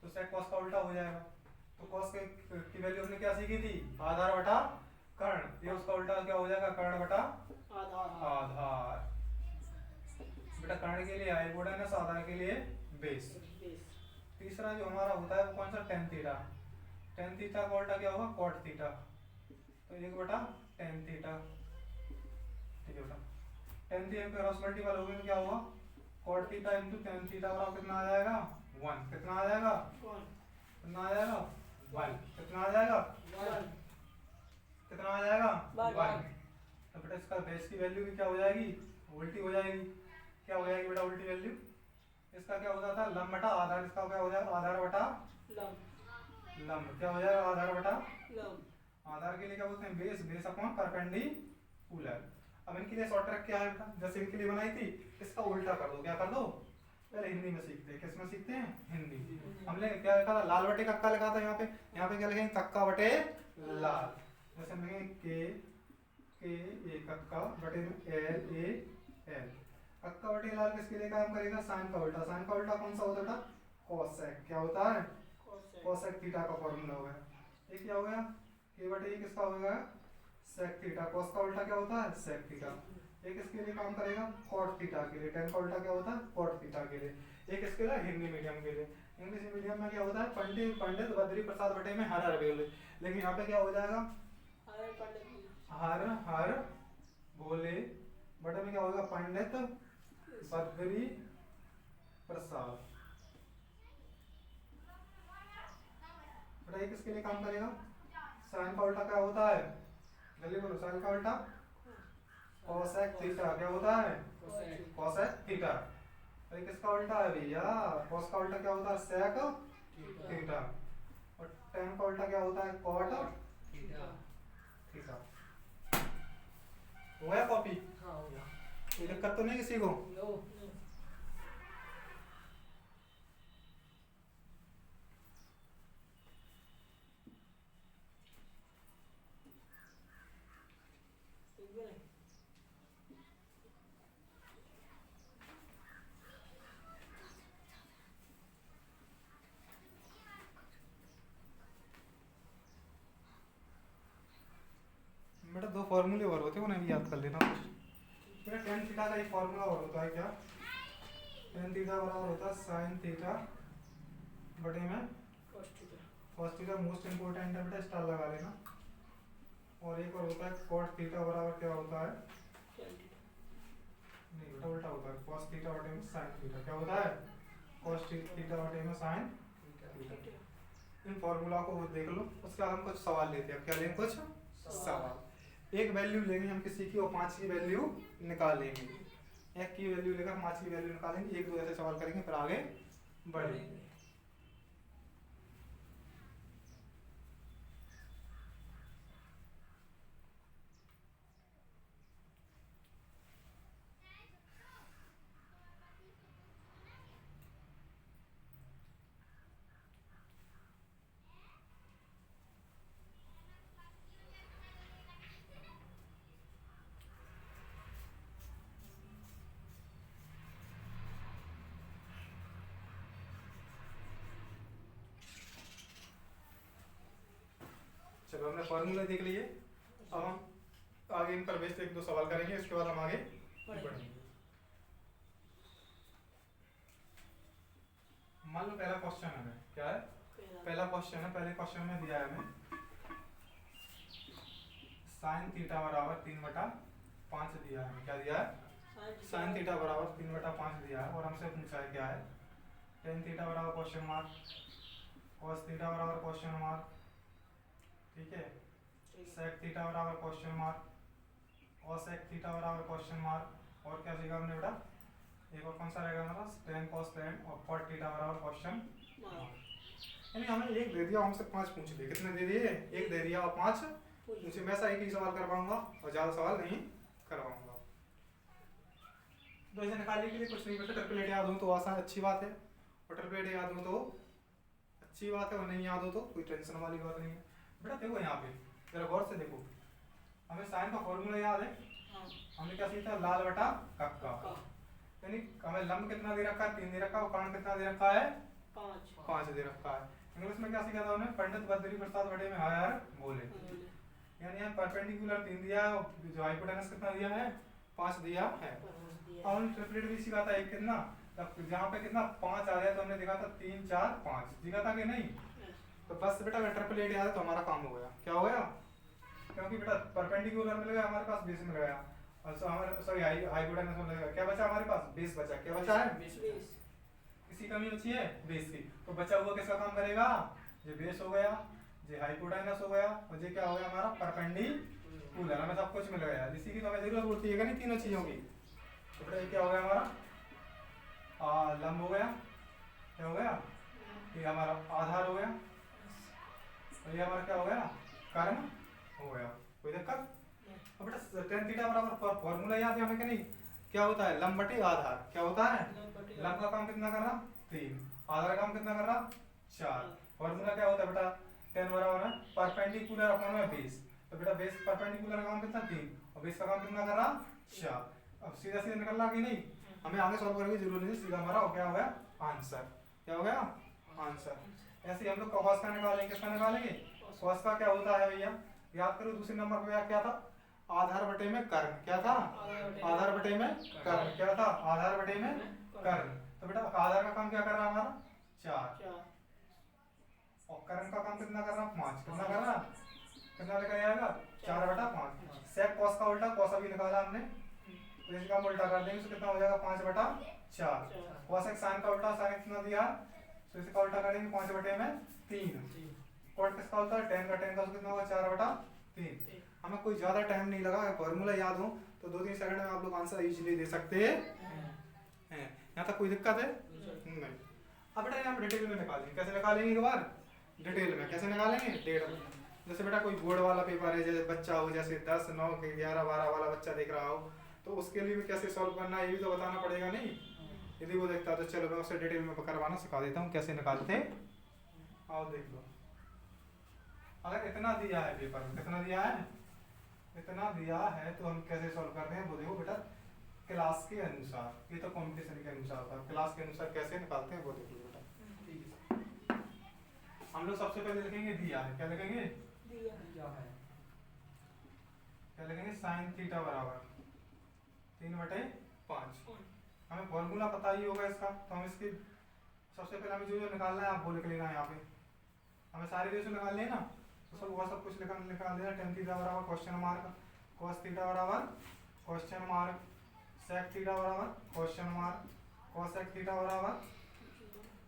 Speaker 1: तो सेक कॉस का उल्टा हो जाएगा। तो कॉस की वैल्यू हमने क्या सीखी थी? आधार बटा कर्ण। ये उसका उल्टा क्या हो जाएगा? कर्ण बटा
Speaker 2: आधार
Speaker 1: आधार। बेटा कर्ण के लिए हाइपोटेनस, आधार के लिए बेस। तीसरा जो हमारा होता है वो कौन सा? Tan theta. टेन थीटा का उल्टा क्या होगा? Cot theta. तो 1 बटा टेन थीटा। ठीक है बेटा। टेन थीटा पे क्रॉस मल्टीपल हो गया तो क्या होगा? Cot theta into tan theta बराबर कितना आ जाएगा? 1। कितना आ जाएगा?
Speaker 2: 1
Speaker 1: कितना आ जाएगा? 1। कितना आ जाएगा?
Speaker 2: 1
Speaker 1: कितना आ जाएगा?
Speaker 2: 1
Speaker 1: तो बेटा इसका बेस की वैल्यू भी क्या हो जाएगी? उल्टी हो जाएगी। क्या हो जाएगी बेटा उल्टी वैल्यू? इसका क्या होता था? लंब बटा आधार। इसका क्या हो जाएगा? आधार बटा लंब। क्या हो जाएगा? आधार बटा
Speaker 2: लंब।
Speaker 1: आधार के लिए क्या बोलते हैं? बेस। Base upon perpendicular. अब इनके लिए शॉर्ट ट्रिक क्या है बेटा? जैसे इनके लिए बनाई थी इसका उल्टा कर दो। क्या कर दो? पहले हिंदी में सीखते हैं। किस में सीखते हैं? हिंदी। हमने क्या लिखा था? लाल बटे कक्का लिखा था। यहाँ पे क्या लिखेंगे? कक्का बटे लाल। जैसे हम लिखेंगे के ए कक्का बटे एल ए एल। कक्का बटे लाल किसके लिए काम करेगा? साइन का उल्टा। साइन का उल्टा कौन सा होता है? कोसेक। क्या होता है? कोसेक थीटा का फॉर्मूला हो गया। ये क्या हो गया? के बटे ये किसका हो गया? Sec theta. कोस का उल्टा क्या होता है? Sec theta. ये किसके लिए काम करेगा? कॉट थीटा के लिए। टेन का उल्टा क्या होता है? कॉट थीटा के लिए। ये किसके लिए? हिंदी मीडियम के लिए। इंग्लिश मीडियम में क्या होता है? पंडित बद्री प्रसाद बटे में हर बोले। लेकिन यहाँ पे क्या हो जाएगा? हर बोले बटे में क्या होगा? पंडित बद्री प्रसाद। बेटा ये किसके लिए काम करेगा? साइन का उल्टा क्या होता है? जल्दी बोलो। साइन का उल्टा कोसेक थीटा। क्या होता है? Cosec theta. ये किसका उल्टा है भैया? कोस का उल्टा क्या होता है? Sec theta. और टेन का उल्टा क्या होता है? Cot theta. हो गया कॉपी?
Speaker 2: हाँ हो गया।
Speaker 1: कोई दिक्कत तो नहीं किसी को? बेटा दो फॉर्मूले और होते हैं उन्हें भी याद कर लेना कुछ। बेटा टेन थीटा का एक फॉर्मूला और होता है। क्या? टेन थीटा बराबर होता है साइन थीटा बटे में कॉस थीटा। मोस्ट इंपोर्टेंट है बेटा, स्टार लगा लेना। और एक और होता है कॉट थीटा बराबर क्या होता है? नहीं बेटा उल्टा होता है। कॉस थीटा बटे में साइन थीटा। क्या होता है? कॉस थीटा बटे में साइन थीटा। इन फॉर्मूला को देख लो। उसके बाद हम कुछ सवाल लेते हैं। क्या लेंगे? कुछ सवाल। एक वैल्यू लेंगे हम किसी की और 5 की वैल्यू निकालेंगे। एक की वैल्यू लेकर 5 की वैल्यू निकालेंगे। एक दो ऐसे सवाल करेंगे फिर आगे बढ़ेंगे। चलो हमने फॉर्मूला देख लिए। अब हम आगे इन पर बेस्ड एक दो सवाल करेंगे। इसके बाद हम आगे बढ़ेंगे। मान लो पहला क्वेश्चन है। क्या है? पहला क्वेश्चन है। पहले क्वेश्चन में दिया है हमें साइन थीटा बराबर 3/5 दिया है। क्या दिया है? साइन थीटा बराबर 3/5 दिया है और हमसे पूछा है क्या है, टेन थीटा बराबर क्वेश्चन मार्क, कॉस थीटा बराबर क्वेश्चन मार्क, ठीक है, सेक थीटा बराबर क्वेश्चन मार्क, कॉसेक थीटा बराबर क्वेश्चन मार्क, और क्या सीखा हमने बेटा, एक और कौन सा रहेगा हमारा, टेन कॉस टेन, और कॉट थीटा बराबर क्वेश्चन मार्क। यानी हमें एक दे दिया, हमसे 5 पूछ लिए। कितने दे दिए? एक दे दिया और 5 पूछे। मैं ऐसा एक ही सवाल करवाऊंगा और ज्यादा सवाल नहीं करवाऊंगा। तो इसे निकालने के लिए कुछ नहीं बेटा, ट्रिपल एट याद हो तो आसान अच्छी बात है, और ट्रिपल एट याद हो तो अच्छी बात है, और नहीं याद हो तो कोई टेंशन वाली बात नहीं है। बेटा देखो यहाँ पे जरा गौर से देखो, हमें साइन का फॉर्मूला याद है, हमने क्या सीखा, लाल बटा कक्का। यानी हमें लंब कितना दे रखा है, 3 दे रखा है, और कर्ण कितना दे रखा है, 5 दे रखा है। इंग्लिश में क्या सीखा था हमने, पंडित बद्री प्रसाद बड़े में हायर बोले। यानी यहाँ परपेंडिकुलर 3 दिया है, और जो हाइपोटेनस कितना दिया है, 5 दिया है। और हमने ट्रिपलेट भी सीखा था एक, कितना, जहाँ पे कितना 5 आ गया तो हमने देखा था 3 4 5 सीखा था कि नहीं। तो बस बेटा अगर ट्रिपल एट याद है तो हमारा काम हो गया। क्या हो गया? क्योंकि बेटा परपेंडिकुलर मिल गया हमारे पास, बेस मिल गया, और सॉरी हाइपोटेनस मिल गया। क्या बचा हमारे पास? बेस बचा। क्या बचा है? किसी कमी बची है बेस की, तो बचा हुआ किसका काम करेगा, ये बेस हो गया, ये हाइपोटेनस हो गया, और ये क्या हो गया हमारा परपेंडिकुलर। हमें सब कुछ मिल गया, इसी की तो हमें जरूरत होती है नहीं, तीनों चीजों की। तो बेटा ये क्या हो गया हमारा, लंब हो गया, क्या हो गया, ये हमारा आधार हो गया, और ये हमारा क्या हो गया, कर्ण हो गया। कोई दिक्कत? अब बेटा टेन थीटा बराबर फॉर्मूला याद है हमें कि नहीं, क्या होता है, लंब बटे आधार। क्या होता है? लंब का काम कितना कर रहा, 3, आधार का काम कितना कर रहा, 4। फॉर्मूला क्या होता है बेटा, टेन बराबर है परपेंडिकुलर अपॉन में बेस। तो बेटा बेस परपेंडिकुलर का काम कितना, 3, और बेस का काम कितना कर रहा, 4। अब सीधा सीधा निकल रहा कि नहीं, हमें आगे सॉल्व करने की जरूरत नहीं, सीधा हमारा हो गया आंसर। क्या हो गया? आंसर। ऐसे ही हम लोग कॉस का निकालेंगे, किसका निकालेंगे, कॉस का क्या होता है भैया, याद करो दूसरे नंबर पे क्या था, आधार बटे में कर्ण। क्या था? आधार बटे में कर्ण। क्या था? आधार बटे में कर्ण। तो बेटा आधार का काम क्या कर रहा हमारा, 4, और कर्ण का काम कितना कर रहा, 5। कितना कर रहा, कितना लेकर आएगा, 4/5। सेक कॉस का उल्टा, कॉस अभी निकाला हमने, तो इसका हम उल्टा कर देंगे तो कितना हो जाएगा, 5/4। कॉसेक साइन का उल्टा, साइन कितना दिया, तो इसका उल्टा करेंगे 5/3। कॉट किसका होता है, टेन का, टेन का तो कितना होगा, 4/3। हमें कोई ज्यादा टाइम नहीं लगा, फॉर्मूला याद हो तो 2-3 सेकंड में आप लोग आंसर इजीली दे सकते हैं। यहाँ तक कोई दिक्कत है नहीं। अब बेटा यहाँ डिटेल में निकालेंगे, कैसे निकालेंगे, एक बार डिटेल में कैसे निकालेंगे, डेट में। जैसे बेटा कोई बोर्ड वाला पेपर है, जैसे बच्चा हो, जैसे 10, 9, 11, 12 वाला बच्चा देख रहा हो, तो उसके लिए भी कैसे सॉल्व करना है ये भी तो बताना पड़ेगा नहीं। यदि वो देखता तो चलो मैं उसे डिटेल में करवाना सिखा देता हूँ कैसे निकालते हैं। आओ देख लो, अगर इतना दिया है पेपर में, कितना दिया है, इतना दिया है, तो हम कैसे सॉल्व करते हैं वो देखो बेटा, क्लास के अनुसार, ये तो कंपटीशन के अनुसार था, क्लास के अनुसार कैसे निकालते हैं वो देख लो बेटा। हम लोग सबसे पहले लिखेंगे दिया है, क्या लिखेंगे, क्या लिखेंगे, साइन थीटा बराबर 3/5। हमें फॉर्मूला पता ही होगा इसका, तो हम इसकी सबसे पहले हमें जो निकालना है आप वो लिख लेना। यहाँ पे हमें सारे रेशो निकालने हैं ना, तो सब कुछ निकाल देना। टेन थीटा बराबर क्वेश्चन मार्क, कॉस थीटा बराबर क्वेश्चन मार्क, सेक थीटा बराबर क्वेश्चन मार्क, कॉसेक थीटा बराबर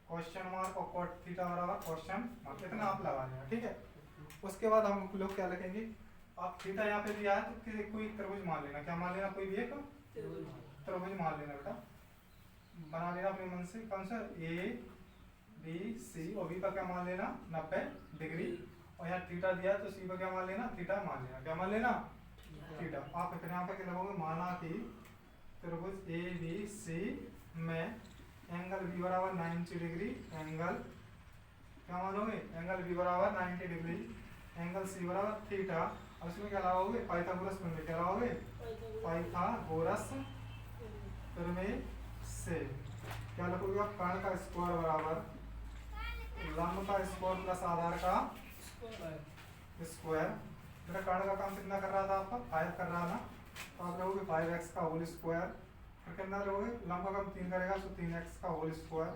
Speaker 1: क्वेश्चन मार्क, और कॉट थीटा बराबर क्वेश्चन मार्क। इतना आप लगा लेना, ठीक है। उसके बाद हम लोग क्या लिखेंगे, आप थीटा यहाँ पे दिया है तो कोई त्रिभुज मान लेना। क्या मान लेना, कोई भी एक त्रिभुज मान लेना बेटा, बना लेना अपने मन से। कौन सा, ABC, और B का क्या मान लेना, 90 डिग्री, और यहाँ थीटा दिया है तो C का क्या मान लेना, थीटा मान लेना। क्या मान लेना, थीटा। आप फिर यहाँ पे क्या लगोगे, माना कि त्रिभुज ABC में एंगल B बराबर 90 डिग्री, एंगल क्या मानोगे, एंगल B बराबर 90 डिग्री, एंगल C बराबर थीटा। अब इसमें क्या लगाओगे, पाइथागोरस में क्या लगाओगे, पाइथागोरस प्रमेय से क्या लिखोगे, कर्ण का स्क्वायर बराबर लंब का स्क्वायर प्लस आधार का स्क्वायर। बेटा कर्ण का काम कितना कर रहा था आपका, 5 कर रहा था, तो आप लोगोगे 5x का होल स्क्वायर। फिर कितना लोगे, लंब का काम 3 करेगा तो 3x का होल स्क्वायर।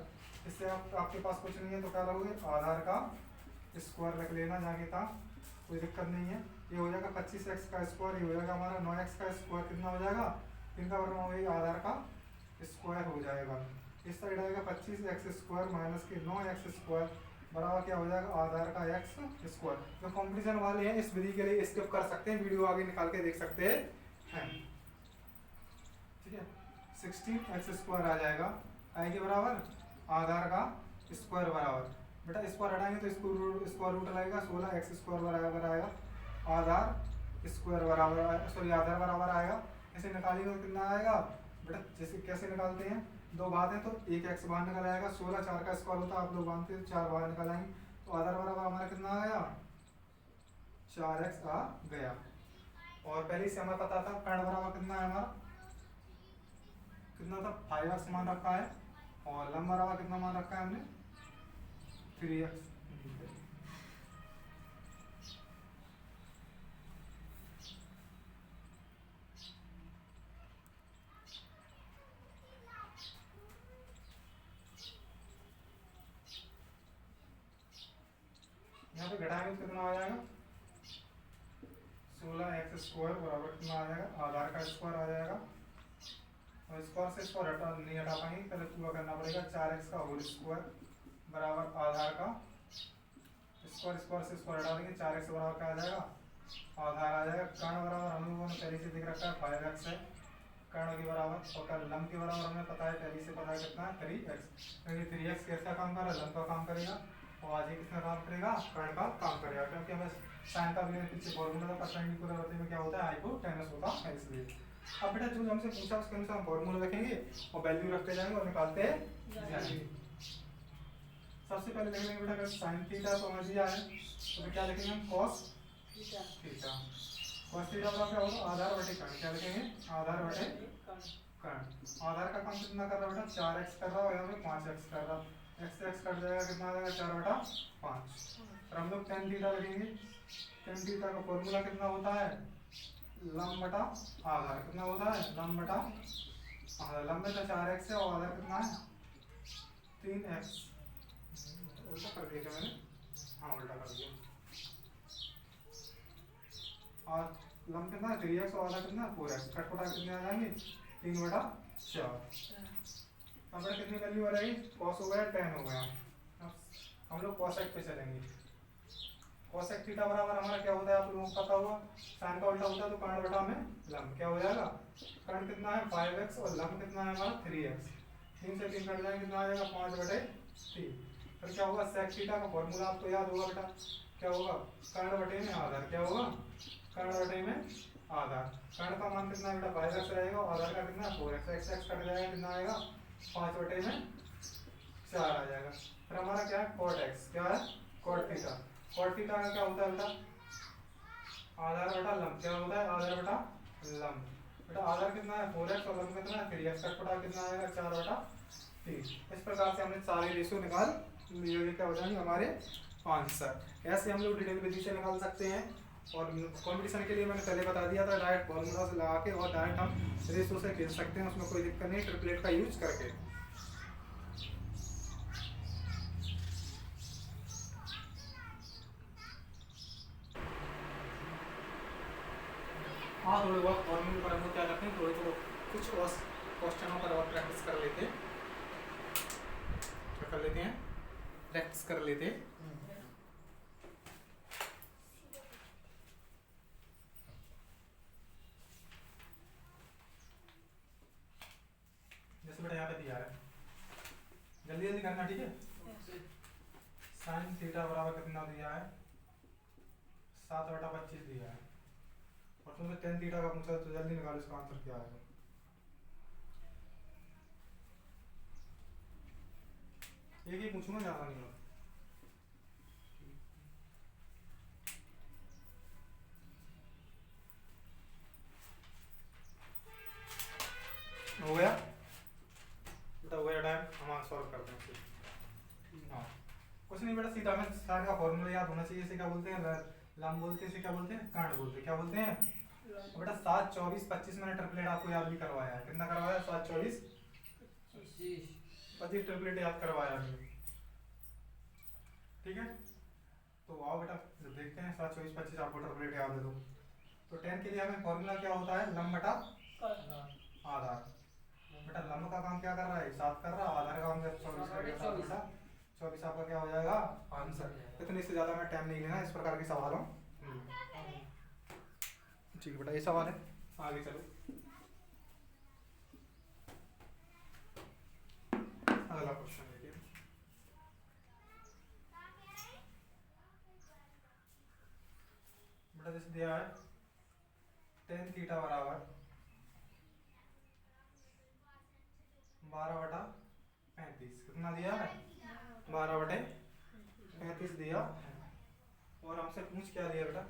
Speaker 1: इससे आपके पास कुछ नहीं है तो क्या लोगे, आधार का स्क्वायर रख लेना, जहाँ की था, कोई दिक्कत नहीं है। ये हो जाएगा 25x का स्क्वायर, ये हो जाएगा हमारा 9x का स्क्वायर, कितना हो जाएगा, इनका वर्ग वही आधार का स्क्वायर हो जाएगा। इस साइड आएगा 25x स्क्वायर माइनस के 9x स्क्वायर बराबर क्या हो जाएगा आधार का x स्क्वायर। जो कॉम्पिटिशन वाले हैं इस विधि के लिए स्किप कर सकते हैं, वीडियो आगे निकाल के देख सकते हैं। ठीक है, 16x स्क्वायर आ जाएगा आई के बराबर आधार का स्क्वायर बराबर, बेटा स्क्वायर हटाएंगे तो स्क्वायर रूट लगेगा, 16x स्क्वायर बराबर आएगा आधार स्क्वायर बराबर, सॉरी आधार बराबर आएगा। इसे निकालेंगे तो कितना आएगा बेटा, जैसे कैसे निकालते हैं, दो बात है तो एक x बाहर निकल आएगा, 16 4 का स्क्वायर होता है आप लोग मानते हैं, 4 बाहर निकल आएंगे तो आधार बराबर हमारा कितना आ गया 4x आ गया। और पहले से हमें पता था कर्ण बराबर कितना है हमारा, कितना था 5x मान रखा है, और लंब बराबर कितना मान रखा है हमने 3x। यहाँ पे घटाएंगे तो कितना आ जाएगा 16x स्क्वायर बराबर कितना आ जाएगा आधार का स्क्वायर आ जाएगा, और स्क्वायर से स्क्वायर नहीं हटा पाएंगे, पहले पूरा करना पड़ेगा 4x का होल स्क्वायर बराबर आधार का स्क्वायर, स्क्वायर से स्क्वायर हटा देंगे 4x बराबर क्या आ जाएगा आधार आ जाएगा। कर्ण बराबर हम लोगों ने पहले से देख रखा है 5x है कर्ण के बराबर, और कल लंब के बराबर हमें पता है पहले से पता है कितना है 3x, क्योंकि 3x कैसा काम कर रहा है लंब का काम करेगा, और आज ये किसका काम करेगा कर्ण का काम करेगा, क्योंकि हमें साइन का भी पीछे फॉर्मूला था परपेंडिकुलर में क्या होता है हाइपोटेनस होता है इसलिए। अब बेटा जो हमसे पूछा उसके अनुसार हम फॉर्मूला रखेंगे और वैल्यू रखते जाएंगे और निकालते जाएंगे। सबसे पहले देख लेंगे बेटा अगर साइन थीटा समझ लिया है तो क्या लिखेंगे हम cos थीटा, cos थीटा बराबर क्या होगा आधार बटे कर्ण, क्या लिखेंगे आधार बटे कर्ण। आधार का काम कितना कर रहा है बेटा 4x कर रहा है और यहाँ पे 5x कर रहा है, x से x कट जाएगा कितना आ जाएगा 4 बटा 5। और हम लोग tan थीटा लिखेंगे, tan थीटा का फॉर्मूला कितना होता है लंब बटा आधार, कितना होता है लंब बटा आधार, लंब में तो 4x है और आधार कितना है 3x, उल्टा कर दिया मैंने, हाँ उल्टा कर दिया, और लंब कितना है 3x और आधार कितना है 4x, कटपटा कितने आ जाएंगे 3 बटा 4। अब कितनी वैल्यू आ जाएगी cos हो गया tan हो गया, हम लोग cosec पे चलेंगे। cosec थीटा बराबर हमारा क्या होता है आप लोगों को पता होगा, sin का उल्टा होता है तो कर्ण बटा में लंब, क्या हो जाएगा कर्ण कितना है 5x और लंब कितना है हमारा 3x, 3 से 3 कट जाएंगे कितना आ जाएगा 5 बटे 3। फिर क्या होगा sec थीटा का फॉर्मूला आपको याद होगा बेटा, क्या होगा कर्ण बटे में आधार, क्या होगा कर्ण बटे में आधार, कर्ण का मान कितना है बेटा 5x रहेगा और आधार का कितना 4x, x कट जाएगा कितना आएगा 5 बटे में 4 आ जाएगा। फिर हमारा क्या है cot x, क्या है cot थीटा, cot थीटा का क्या होता है बेटा आधार बटा लंब, क्या होता है आधार बटा लंब, बेटा आधार कितना है 4x और लंब कितना है 3x, कट बटा कितना आएगा 4 बटा 3। इस प्रकार से हमने सारे रेशियो निकाल लिए, क्या हो जाएंगे हमारे आंसर। ऐसे हम लोग डिटेल विधि से निकाल सकते हैं, और कंपटीशन के लिए मैंने पहले बता दिया था डायरेक्ट फॉर्मूला से लगा के और डायरेक्ट हम रेशियो से खेल सकते हैं, उसमें कोई दिक्कत नहीं ट्रिपलेट का यूज करके। हाँ थोड़े बहुत फॉर्मूले पर हम क्या करते हैं थोड़े तो कुछ और क्वेश्चनों पर और प्रैक्टिस कर लेते हैं, प्रैक्टिस कर लेते हैं। जैसे बेटा यहाँ पे दिया है, जल्दी जल्दी करना ठीक है। साइन थीटा बराबर कितना दिया है 7 बटा 25 दिया है, और तुमसे tan थीटा का पूछा तो जल्दी निकालो इसका आंसर क्या आएगा। एक ही पूछूंगा ज्यादा नहीं होगा। हो गया बेटा, हो गया टाइम, हम सॉल्व करते हैं फिर। हाँ कुछ नहीं बेटा, सीधा हमें साइन का फॉर्मूला याद होना चाहिए। इसे क्या बोलते हैं लंब बोलते हैं, इसे क्या बोलते हैं कर्ण बोलते हैं, क्या बोलते हैं बेटा 7 24 25 मैंने ट्रिपलेट आपको याद भी करवाया है, कितना करवाया 7 24 25 ट्रिपलेट याद करवाया है ठीक है। तो आओ बेटा देखते हैं 7 24 25 आपको ट्रिपलेट याद है तो 10 के लिए हमें फॉर्मूला क्या होता है लंब बटा आधार। बेटा लंब का काम क्या कर रहा है 7 कर रहा है, आधार का काम 24 करेगा 7 बेटा 24 आपका क्या हो जाएगा आंसर। इतने से ज्यादा मैं टाइम नहीं लेना इस प्रकार के सवालों। ठीक है बेटा ये सवाल है, आगे चलो अगला क्वेश्चन देखिए। बेटा जैसे दिया है tan थीटा बराबर 12/35 कितना दिया है 12/35 दिया और हमसे पूछ क्या लिया बेटा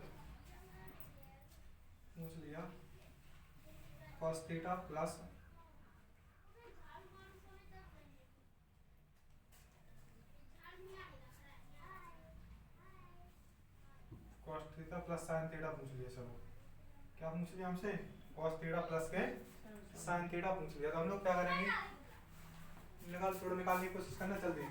Speaker 1: पूछ लिया cos theta plus cos theta plus sin theta पूछ लिया। चलो क्या पूछ लिया हमसे cos थीटा प्लस के sin थीटा पूछ लिया तो हम लोग क्या करेंगे निकालने की कोशिश करना जल्दी।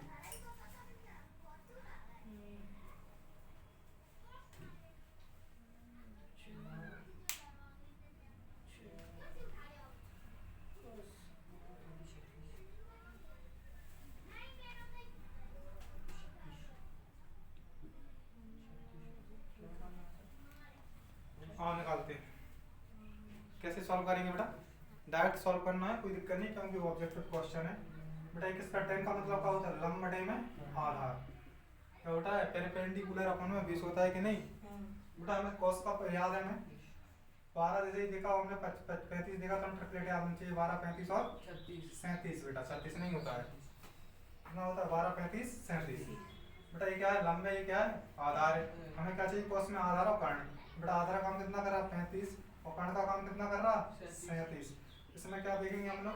Speaker 1: हाँ निकालते हैं। कैसे सॉल्व करेंगे बेटा डायरेक्ट सॉल्व करना है कोई दिक्कत नहीं क्योंकि वो ऑब्जेक्टिव क्वेश्चन है। बेटा एक इसका tan का मतलब क्या होता है लंब बटे में आधार क्या होता है पेरिपेंडिकुलर अपन में 20 होता है कि नहीं। बेटा हमें cos का याद है हमें 12 जैसे ही देखा हमने 35 देखा तो हम ट्रिपलेट याद होना चाहिए 12 35 और 37 बेटा 36 नहीं होता है कितना होता है 12 35 37। बेटा ये क्या है लंब है ये क्या है आधार है हमें क्या चाहिए cos में आधार और कर्ण। बेटा आधार का काम कितना कर रहा 35 और कर्ण का काम कितना कर रहा 37। इसमें क्या देखेंगे हम लोग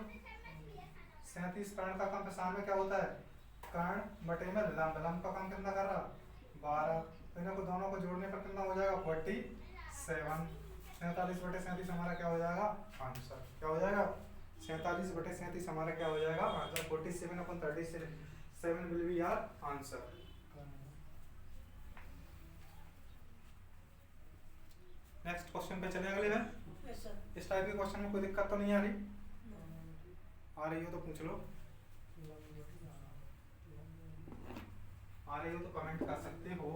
Speaker 1: 37 कर्ण का काम सामने क्या होता है कर्ण बटे में लंब लंब का काम कितना कर रहा 12 तो इनको दोनों को जोड़ने पर कितना हो जाएगा 47 47 बटे 37 हमारा क्या हो जाएगा आंसर क्या हो जाएगा 47 बटे 37 हमारा क्या हो जाएगा answer 47/37 will be our answer. Next question पे चले अगले में। इस टाइप के क्वेश्चन में कोई दिक्कत तो नहीं आ रही हो तो पूछ लो आ रही हो तो कमेंट कर सकते हो।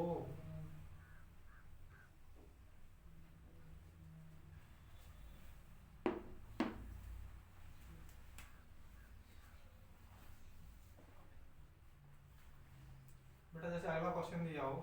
Speaker 1: बेटा जैसे अगला क्वेश्चन दिया हो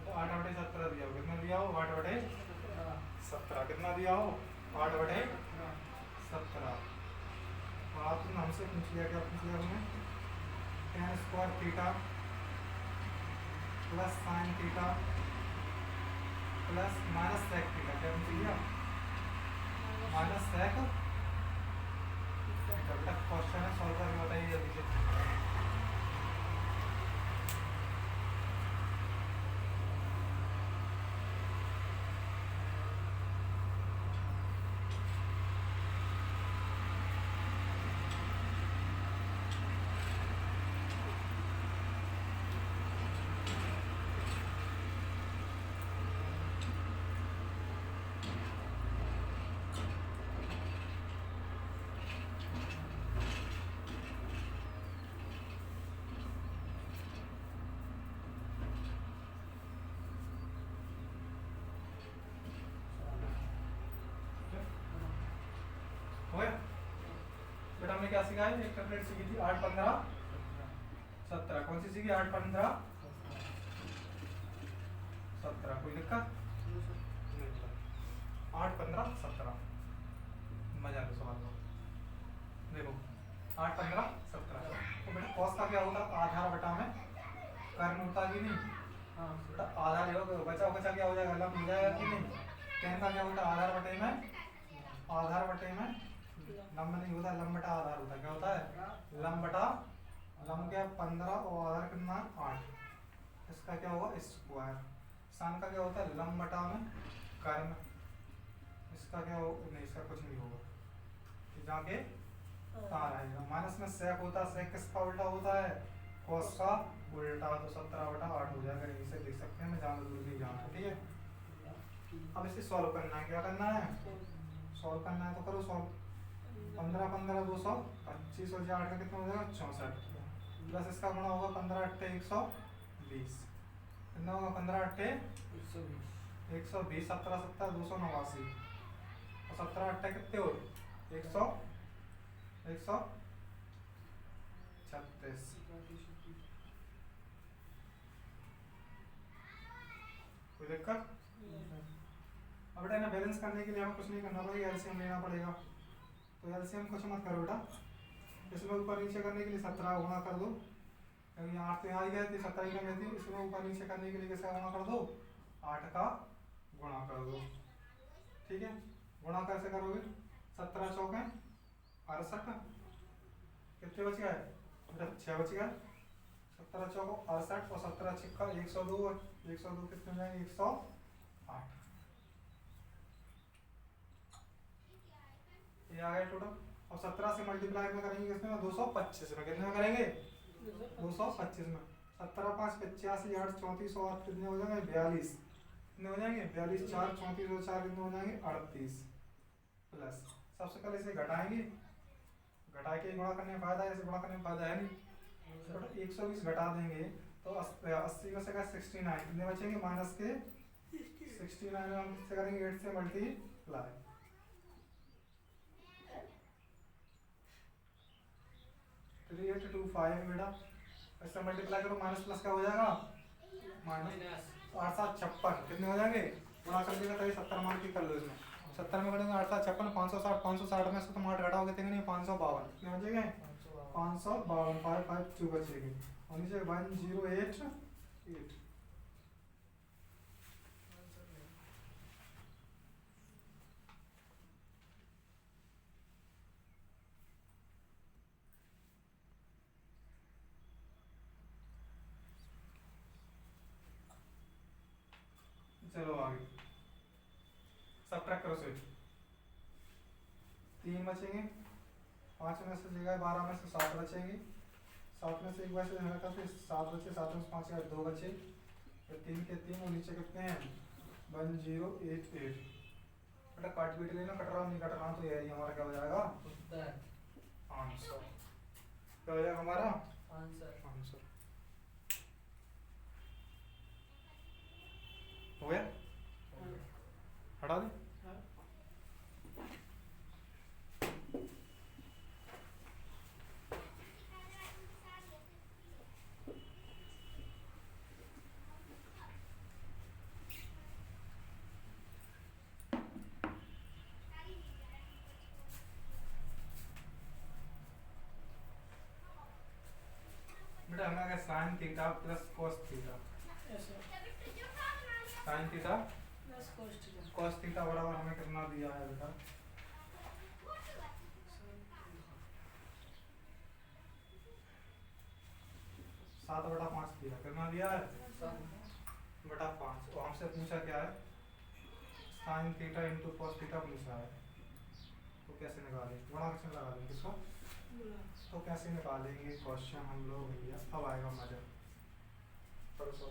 Speaker 1: तो 8/17 दिया हो कितना दिया हो 8/17 कितना दिया हो 8/17। आपने हमसे पूछ लिया क्या पूछ लिया हमने tan square theta plus sin theta plus minus sec theta क्या पूछ लिया माइनस sec। बेटा क्वेश्चन है सॉल्व करके बताइए जल्दी से। बेटा हमने क्या सीखा है एक ट्रिपलेट सीखी थी 8/15 17 कौन सी सीखी 8/15 17 कोई दिक्कत नहीं। 8 15 17 मजा लो सवाल को देखो 8 15 17 तो बेटा कॉस का क्या होता आधार बटा में कर्ण होता कि नहीं।
Speaker 2: हाँ
Speaker 1: बेटा आधार योग बचा बचा क्या हो जाएगा लंब हो जाएगा कि नहीं। tan का क्या होता है आधार बटे में लंब नहीं होता लंब बटा आधार होता है। क्या होता है लंब बटा लंब क्या 15 और आधार कितना 8 इसका क्या होगा स्क्वायर। सान का क्या होता है लंब बटा में कर्ण इसका क्या हो नहीं इसका कुछ नहीं होगा जाके कहाँ रहेगा। माइनस में सेक होता है सेक किसका उल्टा होता है कॉस का उल्टा तो 17 बटा 8 हो जाएगा। इसे देख सकते हैं मैं ज्यादा दूर नहीं जाना ठीक है। अब इसे सॉल्व करना है क्या करना है सॉल्व करना है तो करो सॉल्व 15 15 225 और 8 का कितना हो जाएगा 64 प्लस इसका गुणा होगा 15 8 120 कितना होगा 15 8 120 17 17 289 और 17 8 कितने हो 136 कोई दिक्कत। अब बेटा इन्हें बैलेंस करने के लिए हमें कुछ नहीं करना पड़ेगा एलसीएम लेना पड़ेगा। तो एलसीएम कुछ मत करो बेटा इसमें ऊपर नीचे करने के लिए 17 गुणा कर दो क्योंकि यहाँ 8 तो यहाँ ही गए थे 17 ही में थी इसमें ऊपर नीचे करने के लिए किसका गुणा कर दो 8 का गुणा कर दो ठीक है। गुणा कैसे करोगे 17 चौके 68 कितने बच गए बेटा 6 बच गए 17 चौको 68 और 17 छिक्का 102 कितने जाएंगे 108 ये आ गया टोटल। और 17 से मल्टीप्लाई में करेंगे किसमें 225 में कितने में करेंगे 225 में 17 5 85 8 34 और कितने हो जाएंगे 42 कितने हो जाएंगे 42 4 34 और 4 कितने हो जाएंगे 38 प्लस सबसे पहले इसे घटाएंगे घटा के गुणा करने में फायदा है ऐसे गुणा करने में फायदा है नहीं। 120 घटा देंगे तो 80 में से का 69 कितने बचेंगे माइनस के 69 में हम किससे करेंगे 8 से मल्टीप्लाई 3825 बेटा इससे मल्टीप्लाई करो माइनस प्लस का हो जाएगा माइनस 8 7 56 कितने हो जाएंगे गुणा कर देगा तभी 70 मान की कर लो इसमें 70 में करेंगे 8 7 56 560 में से तुम 8 घटाओगे कितने नहीं 552 कितने बचेंगे 552 552 बचेगी और नीचे 1088 चलो आगे सबट्रैक्ट करो से 3 बचेंगे 5 में से जगह 12 में से 7 बचेंगे 7 में से एक बचे तो फिर 7 बचे 7 में से 5 का 2 बचे फिर 3 के 3 और नीचे कितने हैं 1088 बेटा काट पीट लेना कट रहा नहीं कट रहा तो यही हमारा क्या हो जाएगा 500 क्या हो जाएगा हमारा 500 हो गया हटा दे बेटा हमारा sine theta plus cos theta sine theta cos theta बराबर हमें कितना दिया है बेटा 7/5 दिया कितना दिया है 7/5 और हमसे पूछा क्या है sine theta into cos theta पूछा है तो कैसे निकालें गुणा कैसे लगा देंगे इसको तो कैसे निकालेंगे क्वेश्चन हम लोग भैया अब आएगा मजा करो सो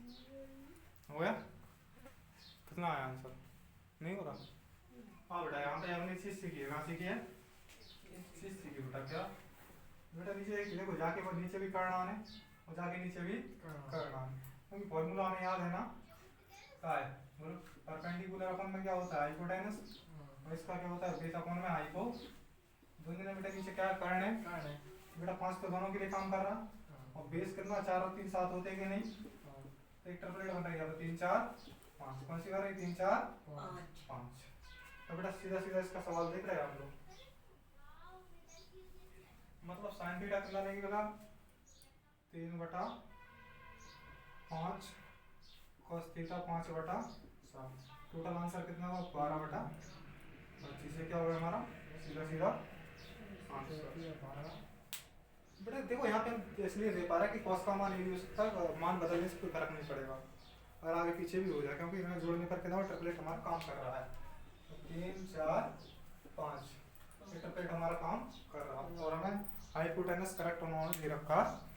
Speaker 1: हो गया? कितना आया आंसर? नहीं हो रहा? हाँ बेटा यहाँ पे हमने चीज सीखी है, कहाँ सीखी है? चीज सीखी बेटा। क्या बेटा? नीचे एक देखो, जाके वो नीचे भी करना है और जाके नीचे भी करना है, क्योंकि फॉर्मूला हमें याद है ना, क्या है बोलो? परपेंडिकुलर अपन में क्या होता है? हाइपोटेनस, और इसका क्या होता है? बेस अपन में हाइपो। दोनों ने बेटा नीचे क्या करना है बेटा? 5 तो दोनों के लिए काम कर रहा, और बेस कितना 4 और 3 7 होते कि नहीं? तो एक ट्रिपलेट बन गया, तो 3 4 5। कौन सी कर रही? 3 4 5। तो बेटा सीधा सीधा इसका सवाल देख रहे हैं आप लोग, मतलब साइन थीटा कितना लेंगे बेटा? 3/5 cos थीटा 5/7। टोटल आंसर कितना होगा? 12/25। ये क्या होगा हमारा? सीधा सीधा आंसर। बेटा देखो यहाँ पे हम इसलिए दे पा रहे हैं कि cos का मान ये भी हो सकता है, मान बदलने से कोई फर्क नहीं पड़ेगा, अगर आगे पीछे भी हो जाए, क्योंकि इन्हें जोड़ने पर कितना ट्रिपलेट हमारा काम कर रहा है। 3 4 5 ट्रिपलेट हमारा काम कर रहा है, और हमें हाइपोटेनस करेक्ट उन्होंने दे रखा है।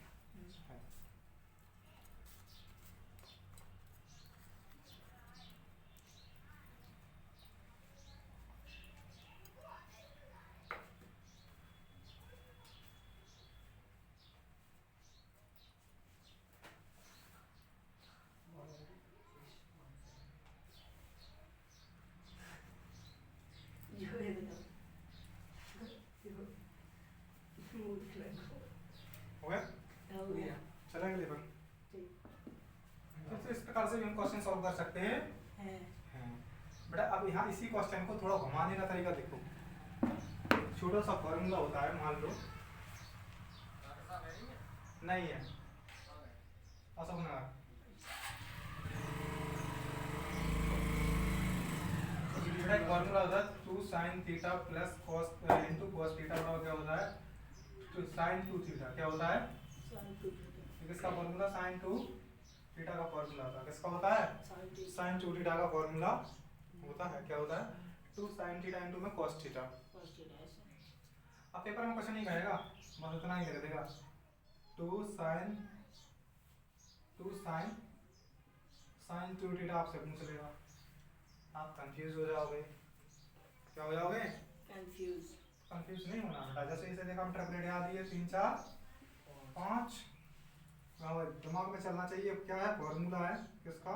Speaker 1: हो गया? चला गया लेबर। तो इस प्रकार से भी हम क्वेश्चन सॉल्व कर सकते हैं। बेटा अब यहाँ इसी क्वेश्चन को थोड़ा घुमाने का तरीका देखो। छोटा सा फॉर्मूला होता है, मान लो नहीं है अशोक नगर, एक फॉर्मूला होता है 2 sin theta plus cos into cos theta बराबर क्या होता है? 2 sin 2 थीटा। क्या होता है? किसका फॉर्मूला? sin 2 थीटा का फॉर्मूला होता है। किसका होता है? sin 2 थीटा का फॉर्मूला होता है। क्या होता है? 2 sin थीटा इंटू में cos थीटा। अब पेपर में क्वेश्चन नहीं कहेगा, बस उतना ही लिख देगा 2 sin 2 थीटा आपसे पूछ लेगा, आप कंफ्यूज हो जाओगे। क्या हो जाओगे? कंफ्यूज नहीं होना बेटा। जैसे इसे देखा हम ट्रिपलेट याद ही है 3 4 5, दिमाग में चलना चाहिए। क्या है? फॉर्मूला है किसका?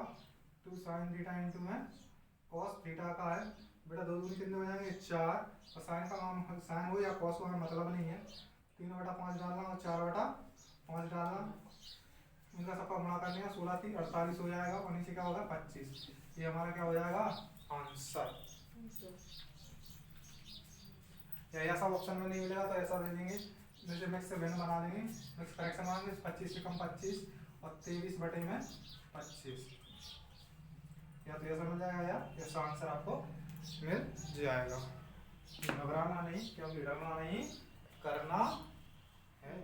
Speaker 1: 2 sin थीटा इंटू में cos थीटा का है बेटा। 2 दूनी कितने हो जाएंगे? 4, और साइन का मान साइन हो या cos को हमें मतलब नहीं है। 3/5 डालना और 4/5 डालना, इनका सबका गुणा कर लेंगे, 16 3 48 हो जाएगा, और नीचे क्या होगा? 25। ये हमारा क्या हो जाएगा? आंसर। या ऐसा ऑप्शन में नहीं मिलेगा तो ऐसा दे देंगे, जैसे मिक्स से भिन्न बना देंगे, मिक्स करेक्शन मानेंगे 25 से कम 25 और 23/25, या तो ऐसा मिल जाएगा या ऐसा आंसर आपको मिल जाएगा। घबराना नहीं, क्योंकि डरना नहीं, करना है।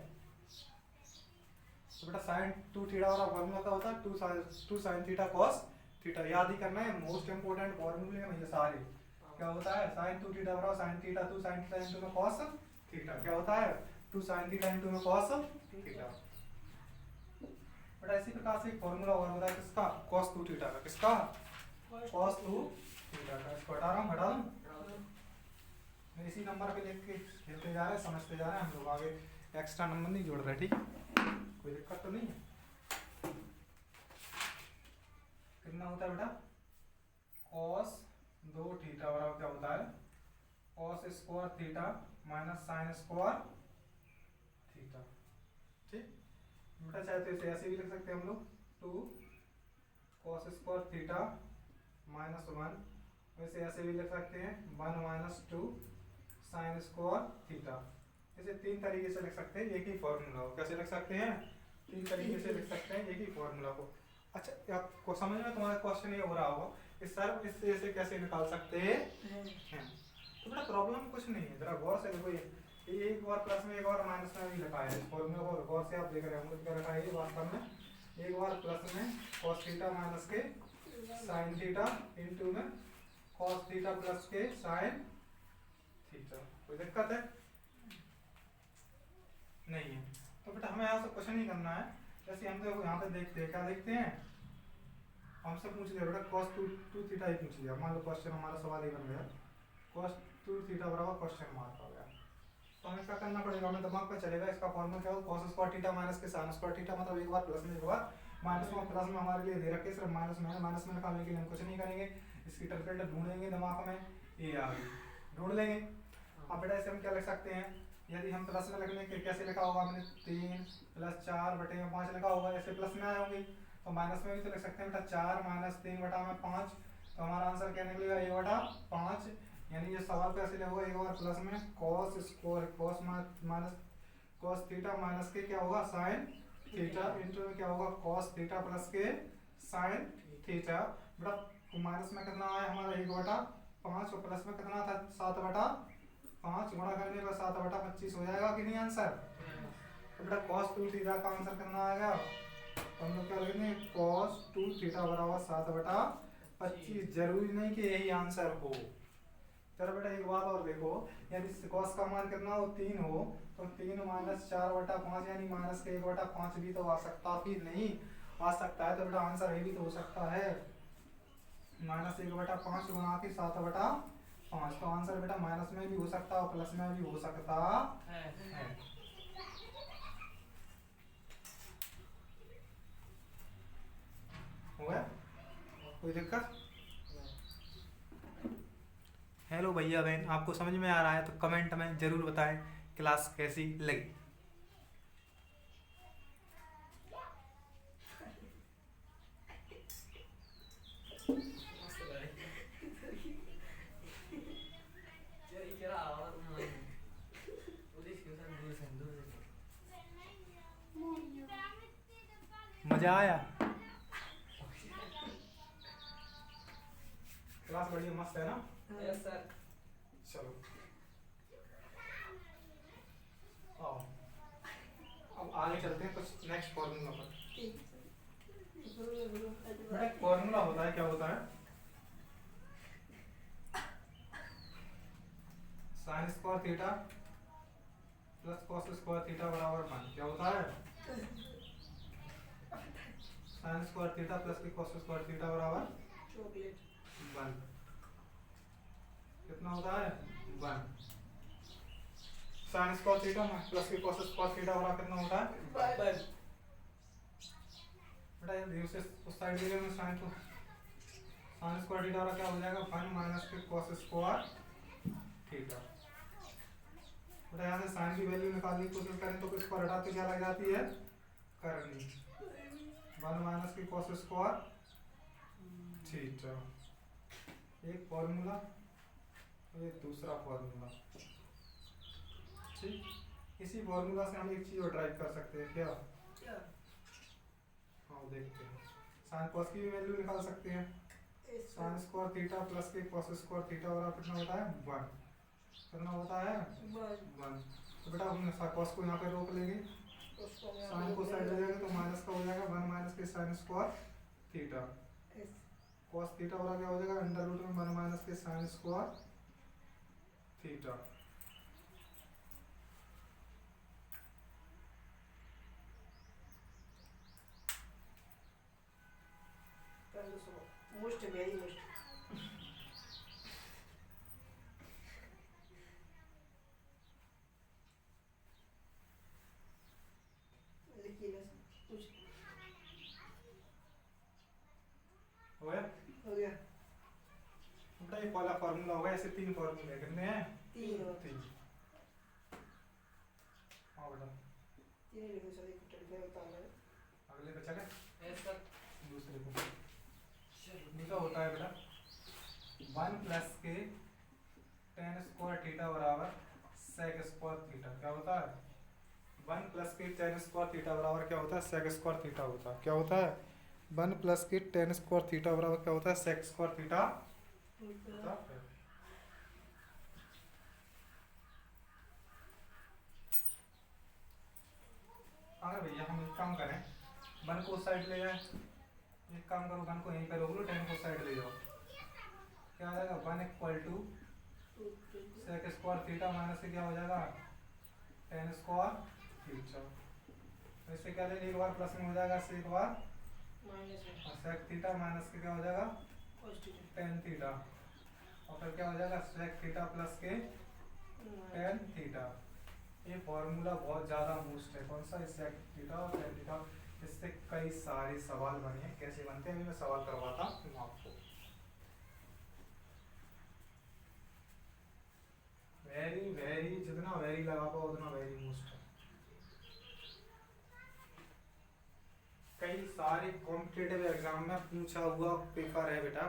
Speaker 1: तो बेटा sin 2 थीटा वाला फॉर्मूला क्या होता है? 2 sin थीटा cos थीटा। याद ही करना है, मोस्ट इंपोर्टेंट फॉर्मूले हैं ये सारे। क्या होता है? sin 2 थीटा बराबर sin theta 2 sin theta into में cos थीटा। क्या होता है? 2 sin थीटा इनटू में cos थीटा। बेटा इसी प्रकार से एक फॉर्मूला और होता है किसका? cos 2 थीटा का। किसका? cos 2 थीटा का। इसको हटा रहा हूँ। इसी नंबर पे लिख के खेलते जा रहे हैं, समझते जा रहे हैं हम लोग, आगे एक्स्ट्रा नंबर नहीं जोड़ रहे। ठीक, कोई दिक्कत तो नहीं है। कितना होता है बेटा? cos 2 थीटा बराबर क्या होता है? cos square theta minus sine square theta. ठीक बेटा, चाहे तो इसे ऐसे भी लिख सकते हैं हम लोग, 2 cos स्क्वायर थीटा माइनस 1, वैसे ऐसे भी लिख सकते हैं 1 माइनस 2 साइन स्क्वायर थीटा। इसे 3 तरीके से लिख सकते हैं एक ही फॉर्मूला को। कैसे लिख सकते हैं? 3 तरीके से लिख सकते हैं एक ही फॉर्मूला को। अच्छा आपको समझ में तुम्हारा क्वेश्चन ये हो रहा होगा कि सर इससे ऐसे कैसे निकाल सकते हैं? तो बेटा प्रॉब्लम कुछ नहीं है, जरा गौर से देखो। ये एक बार प्लस में एक बार माइनस में भी लिखा है, इस फॉर्मूला को गौर से आप देख रहे होंगे। क्या लिखा है? ये वास्तव में एक बार प्लस में cos थीटा माइनस के sin थीटा इनटू में cos थीटा प्लस के sin थीटा। कोई दिक्कत है? नहीं है। तो बेटा हमें यहाँ से क्वेश्चन ही करना है। जैसे हम तो यहाँ पे देखते हैं, क्या देखते हैं? हमसे पूछ लिया बेटा cos 2 थीटा ही पूछ लिया, मान लो क्वेश्चन हमारा सवाल ही बन गया cos 2 थीटा बराबर क्वेश्चन मार्क आ गया, तो हमें क्या करना पड़ेगा, हमें दिमाग में चलेगा इसका फॉर्मूला क्या हो, cos स्क्वायर थीटा माइनस के sin स्क्वायर थीटा, मतलब एक बार प्लस में एक बार माइनस में, प्लस में हमारे लिए दे रखे सिर्फ माइनस में है, माइनस में निकालने के लिए हम कुछ नहीं करेंगे, इसकी टर्मिनल ढूंढेंगे दिमाग में, ये आ गई, ढूंढ लेंगे। अब बेटा इसे हम क्या लिख सकते हैं, यदि हम प्लस में लिखने के कैसे लिखा होगा हमने 3 + 4 बटे में 5 लिखा होगा, ऐसे प्लस में आए होंगे, तो माइनस में भी तो लिख सकते हैं बेटा 4 - 3 बटा में 5, तो हमारा आंसर क्या निकलेगा 1/5, यानी ये सवाल कैसे होगा, एक बार प्लस में cos square cos theta minus के क्या होगा sin थीटा इंटू में क्या होगा cos थीटा प्लस के sin थीटा, बेटा माइनस में कितना आया हमारा 1/5 और प्लस में कितना था 7/5, गुणा करने पर 7/25 हो जाएगा कि नहीं आंसर, तो बेटा cos 2 थीटा का आंसर कितना आएगा, तो हम लोग क्या लिखेंगे cos 2 थीटा बराबर 7/25, जरूरी नहीं कि यही आंसर हो। चलो बेटा एक बात और देखो, यदि cos का मान कितना हो 3 हो, तो 3 - 4/5 यानी माइनस के 1/5 भी तो आ सकता, फिर नहीं आ सकता है, तो बेटा आंसर ये भी तो हो सकता है -1/5 गुणा के 7/5, तो आंसर बेटा माइनस में भी हो सकता है और प्लस में भी हो सकता है। हो गया, कोई दिक्कत? हेलो भैया बहन, आपको समझ में आ रहा है तो कमेंट में जरूर बताएं क्लास कैसी लगी। मजा आया, क्लास बढ़िया मस्त है ना?
Speaker 2: Yes sir.
Speaker 1: चलो आओ अब आगे चलते हैं कुछ नेक्स्ट फॉर्मूला पर। बेटा फॉर्मूला होता है, क्या होता है, sin square theta plus cos square theta बराबर 1, क्या होता है sin स्क्वायर थीटा प्लस के cos स्क्वायर थीटा बराबर
Speaker 2: चॉकलेट
Speaker 1: 1, कितना होता है 1, sin स्क्वायर थीटा प्लस के cos स्क्वायर थीटा बराबर कितना होता है 1। बेटा ये उसे उस साइड ले लेंगे, sin स्क्वायर थीटा वाला क्या हो जाएगा 1 माइनस के cos स्क्वायर थीटा, बेटा यहाँ से sin की वैल्यू निकालने की कोशिश करें तो किसको हटा के क्या लग जाती है करनी, 1 माइनस के cos स्क्वायर थीटा, एक फॉर्मूला ये दूसरा फॉर्मूला, ठीक, इसी फॉर्मूला से हम एक चीज और ड्राइव कर सकते हैं, क्या हाँ देखते हैं, sin cos की भी वैल्यू निकाल सकते हैं, sin स्क्वायर थीटा प्लस के cos स्क्वायर थीटा बराबर कितना होता है 1, कितना होता है 1, तो बेटा हम cos को यहाँ पे रोक लेंगे, sin को साइड ले जाएंगे तो माइनस का हो जाएगा 1 माइनस के sin square theta, cos theta बराबर क्या हो जाएगा अंडर रूट में 1 माइनस के sin square theta,
Speaker 2: most very most लिखिएगा कुछ
Speaker 1: हो गया
Speaker 2: हो गया,
Speaker 1: बेटा ये पहला फॉर्मूला होगा, ऐसे 3 फॉर्मूले कितने हैं
Speaker 2: 3
Speaker 1: हाँ बेटा
Speaker 2: 3 लिखो सर, एक टर्म बता रहा है,
Speaker 1: अगले पे चले,
Speaker 3: यस सर।
Speaker 1: दूसरे को दूसरा होता है बेटा 1 प्लस के tan स्क्वायर थीटा बराबर sec स्क्वायर थीटा, क्या होता है 1 प्लस के tan स्क्वायर थीटा बराबर क्या होता है sec स्क्वायर थीटा होता है, क्या होता है 1 प्लस के tan स्क्वायर थीटा बराबर क्या होता है sec स्क्वायर थीटा होता है। अगर भैया हम एक काम करें 1 को साइड ले जाए, एक काम करो 1 को यहीं पे रोक लो, 10 को साइड ले जाओ, क्या आ जाएगा 1 equal to sec square theta minus से क्या हो जाएगा tan स्क्वायर थीटा, तो इससे क्या लेंगे एक बार प्लस में हो जाएगा इससे एक बार
Speaker 2: माइनस है
Speaker 1: और सेक थीटा माइनस के क्या हो जाएगा
Speaker 2: cos थीटा
Speaker 1: टेन थीटा, और फिर क्या हो जाएगा सेक थीटा प्लस के टेन थीटा। ये फॉर्मूला बहुत ज़्यादा मोस्ट है, कौन सा, सेक थीटा और टेन थीटा। इससे कई सारे सवाल बने हैं, कैसे बनते हैं अभी मैं सवाल करवाता हूँ आपको। वेरी वेरी, जितना वेरी लगा पाओ उतना वेरी मोस्ट है। कई सारे कॉम्पिटेटिव एग्जाम में पूछा हुआ पेपर है बेटा।